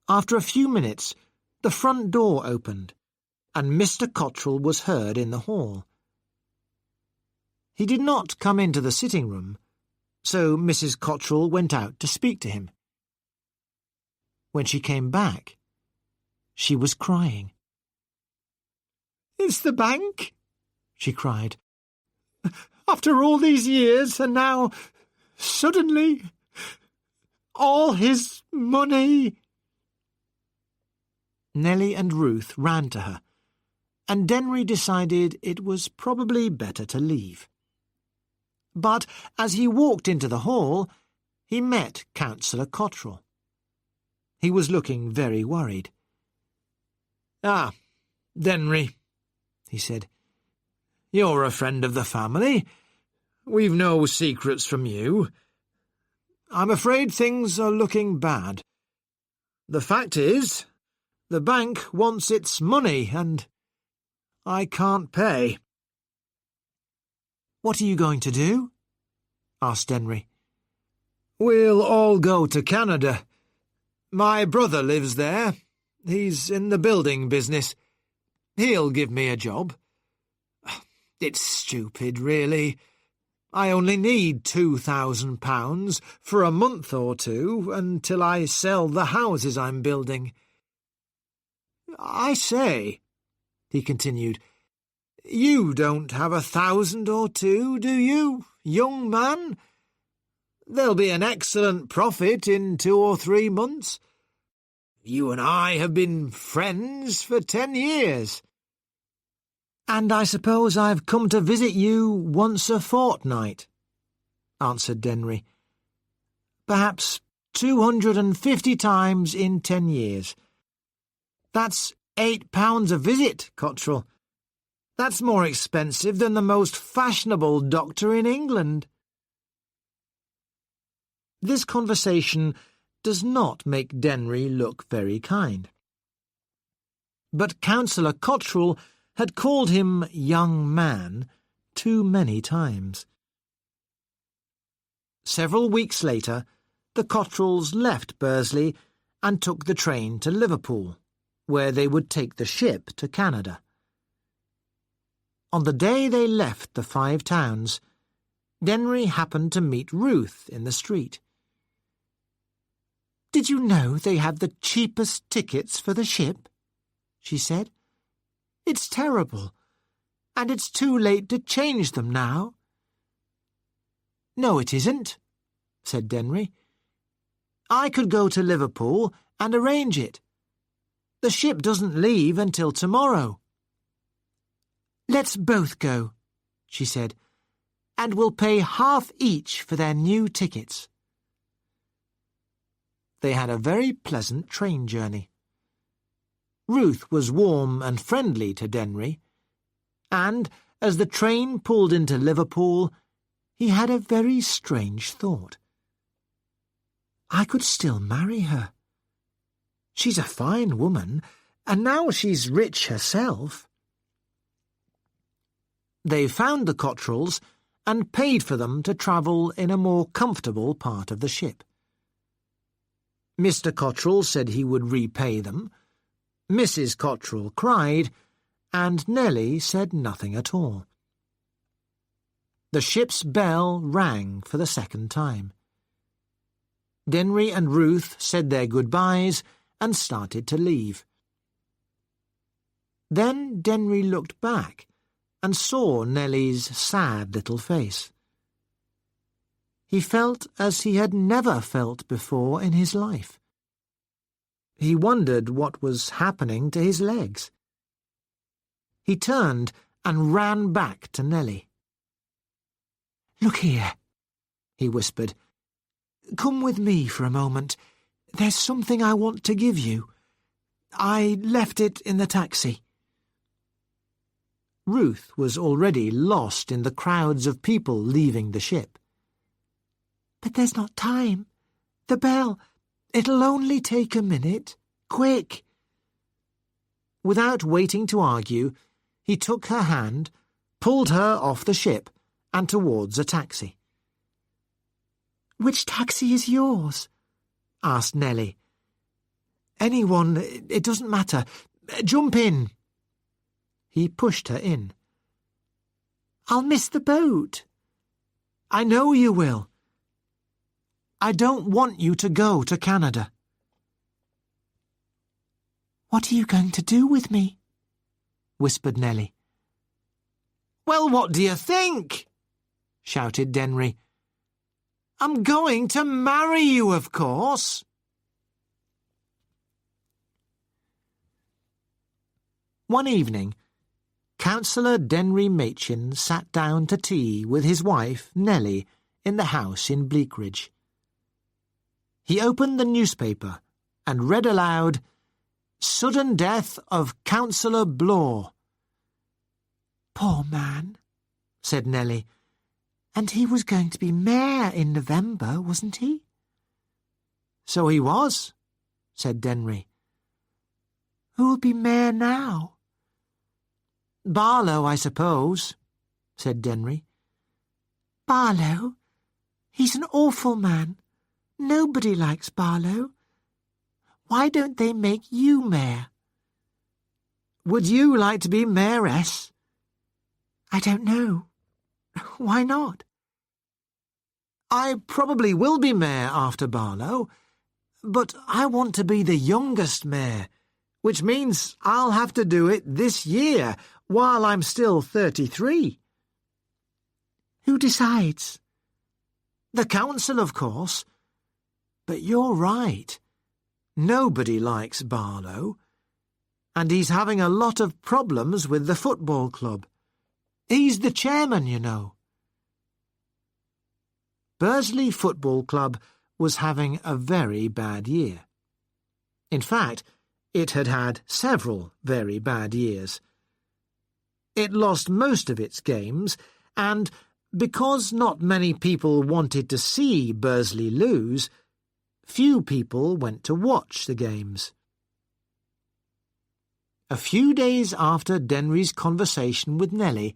After a few minutes, the front door opened, and Mr. Cottrell was heard in the hall. He did not come into the sitting room, so Mrs. Cottrell went out to speak to him. When she came back, she was crying. "It's the bank," she cried. "After all these years, and now, suddenly, all his money." Nelly and Ruth ran to her, and Denry decided it was probably better to leave. But as he walked into the hall, he met Councillor Cottrell. He was looking very worried. "Ah, Denry," he said. "You're a friend of the family. We've no secrets from you. I'm afraid things are looking bad. The fact is, the bank wants its money, and I can't pay." "What are you going to do?" asked Denry. "We'll all go to Canada. My brother lives there. He's in the building business. He'll give me a job. It's stupid, really. I only need £2,000 for a month or two until I sell the houses I'm building. I say," he continued, "you don't have 1,000 or two, do you, young man? There'll be an excellent profit in 2 or 3 months. You and I have been friends for 10 years. "And I suppose I've come to visit you once a fortnight," answered Denry. "Perhaps 250 times in 10 years. That's £8 a visit, Cottrell. That's more expensive than the most fashionable doctor in England." This conversation does not make Denry look very kind. But Councillor Cottrell had called him young man too many times. Several weeks later, the Cottrells left Bursley and took the train to Liverpool, where they would take the ship to Canada. On the day they left the 5 Towns, Denry happened to meet Ruth in the street. "Did you know they had the cheapest tickets for the ship?" she said. "It's terrible, and it's too late to change them now." "No, it isn't," said Denry. I could go to Liverpool and arrange it. The ship doesn't leave until tomorrow." "Let's both go," she said, "and we'll pay half each for their new tickets." They had a very pleasant train journey. Ruth was warm and friendly to Denry, and, as the train pulled into Liverpool, he had a very strange thought. I could still marry her. She's a fine woman, and now she's rich herself. They found the Cottrells and paid for them to travel in a more comfortable part of the ship. Mr. Cottrell said he would repay them, Mrs. Cottrell cried, and Nellie said nothing at all. The ship's bell rang for the second time. Denry and Ruth said their goodbyes and started to leave. Then Denry looked back and saw Nellie's sad little face. He felt as he had never felt before in his life. He wondered what was happening to his legs. He turned and ran back to Nellie. "Look here," he whispered. "Come with me for a moment. There's something I want to give you. I left it in the taxi." Ruth was already lost in the crowds of people leaving the ship. "But there's not time. The bell. It'll only take a minute. Quick!" Without waiting to argue, he took her hand, pulled her off the ship and towards a taxi. "Which taxi is yours?" asked Nellie. "Anyone, it doesn't matter. Jump in." He pushed her in. "I'll miss the boat." "I know you will. I don't want you to go to Canada." "What are you going to do with me?" whispered Nellie. "Well, what do you think?" shouted Denry. "I'm going to marry you, of course." One evening, Councillor Denry Machin sat down to tea with his wife, Nellie, in the house in Bleakridge. He opened the newspaper and read aloud, "Sudden death of Councillor Blore." "Poor man," said Nellie. "And he was going to be mayor in November, wasn't he?" "So he was," said Denry. "Who'll be mayor now?" "Barlow, I suppose," said Denry. "Barlow? He's an awful man. Nobody likes Barlow. Why don't they make you mayor?" "Would you like to be mayoress?" "I don't know. Why not?" "I probably will be mayor after Barlow, but I want to be the youngest mayor, which means I'll have to do it this year while I'm still 33. "Who decides?" "The council, of course. But you're right. Nobody likes Barlow, and he's having a lot of problems with the football club. He's the chairman, you know." Bursley Football Club was having a very bad year. In fact, it had had several very bad years. It lost most of its games, and because not many people wanted to see Bursley lose, few people went to watch the games. A few days after Denry's conversation with Nellie,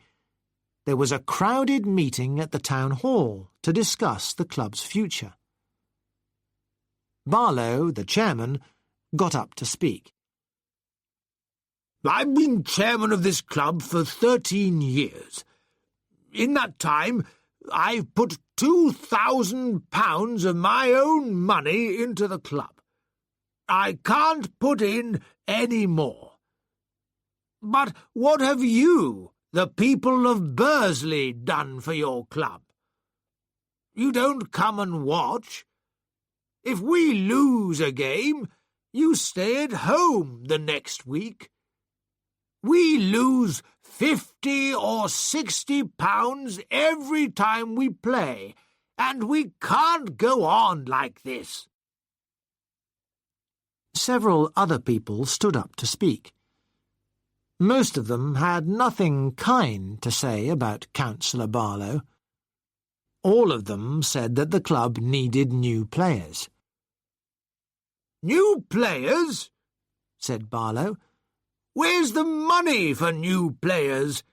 there was a crowded meeting at the town hall to discuss the club's future. Barlow, the chairman, got up to speak. "I've been chairman of this club for 13 years. In that time, I've put £2,000 of my own money into the club. I can't put in any more. But what have you, the people of Bursley, done for your club? You don't come and watch. If we lose a game, you stay at home the next week. We lose 50 or 60 pounds every time we play, and we can't go on like this." Several other people stood up to speak. Most of them had nothing kind to say about Councillor Barlow. All of them said that the club needed new players. "New players?" said Barlow. "Where's the money for new players?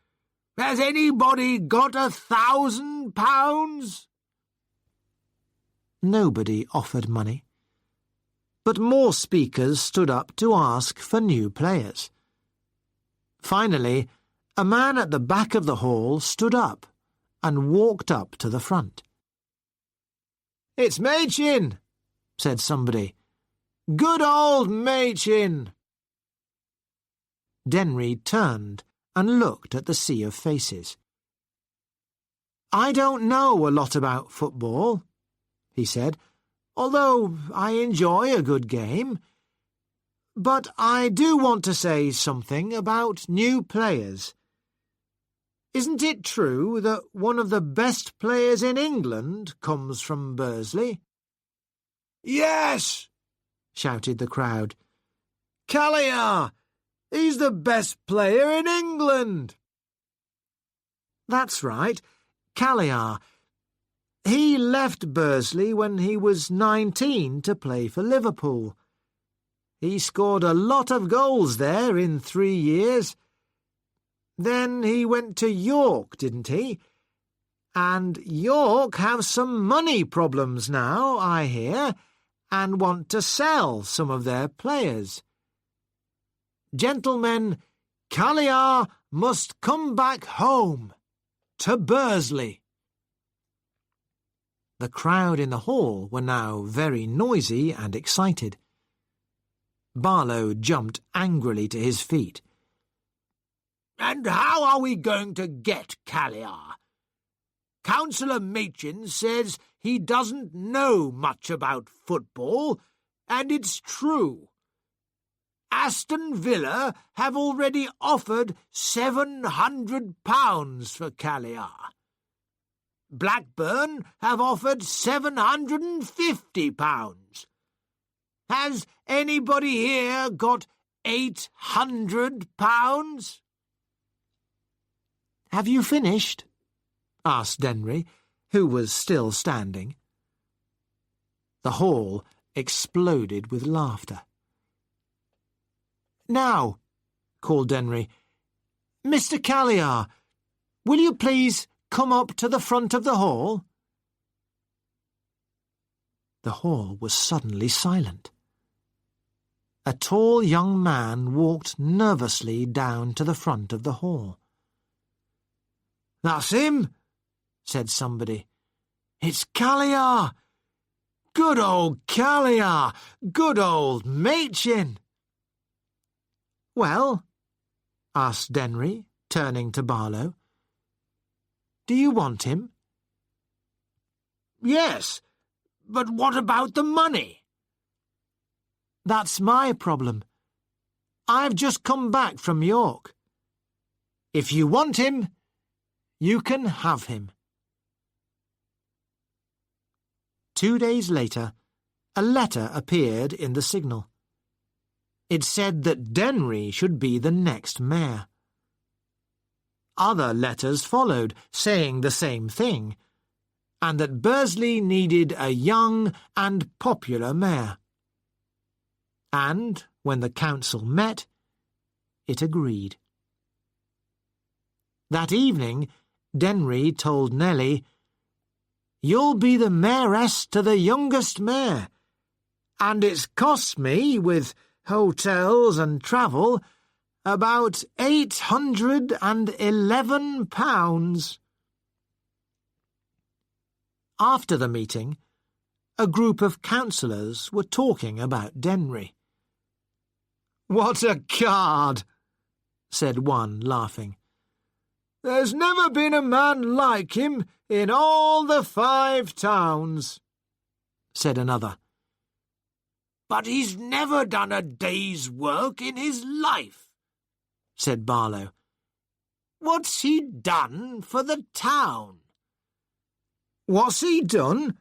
Has anybody got £1,000? Nobody offered money. But more speakers stood up to ask for new players. Finally, a man at the back of the hall stood up and walked up to the front. "It's Machin," said somebody. "Good old Machin." Denry turned and looked at the sea of faces. "I don't know a lot about football," he said, "although I enjoy a good game. But I do want to say something about new players. Isn't it true that one of the best players in England comes from Bursley?" "Yes," shouted the crowd. "Calliar! He's the best player in England." "That's right, Calliar. He left Bursley when he was 19 to play for Liverpool. He scored a lot of goals there in 3 years. Then he went to York, didn't he? And York have some money problems now, I hear, and want to sell some of their players. Gentlemen, Calliar must come back home, to Bursley." The crowd in the hall were now very noisy and excited. Barlow jumped angrily to his feet. "And how are we going to get Calliar? Councillor Machin says he doesn't know much about football, and it's true. Aston Villa have already offered £700 for Calliar. Blackburn have offered £750. Has anybody here got £800? "Have you finished?" asked Denry, who was still standing. The hall exploded with laughter. "Now," called Denry, "Mr. Calliar, will you please come up to the front of the hall?" The hall was suddenly silent. A tall young man walked nervously down to the front of the hall. "That's him," said somebody. "It's Calliar. Good old Calliar. Good old Machin." "Well?" asked Denry, turning to Barlow. "Do you want him?" "Yes, but what about the money?" "That's my problem. I've just come back from York. If you want him, you can have him." 2 days later, a letter appeared in the Signal. It said that Denry should be the next mayor. Other letters followed, saying the same thing, and that Bursley needed a young and popular mayor. And, when the council met, it agreed. That evening, Denry told Nellie, "You'll be the mayoress to the youngest mayor, and it's cost me, with hotels and travel, about £811. After the meeting, a group of councillors were talking about Denry. "What a card!" said one, laughing. "There's never been a man like him in all the 5 towns," said another. But he's never done a day's work in his life, said Barlow. What's he done for the town? What's he done?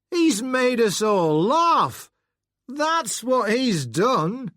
He's made us all laugh. That's what he's done.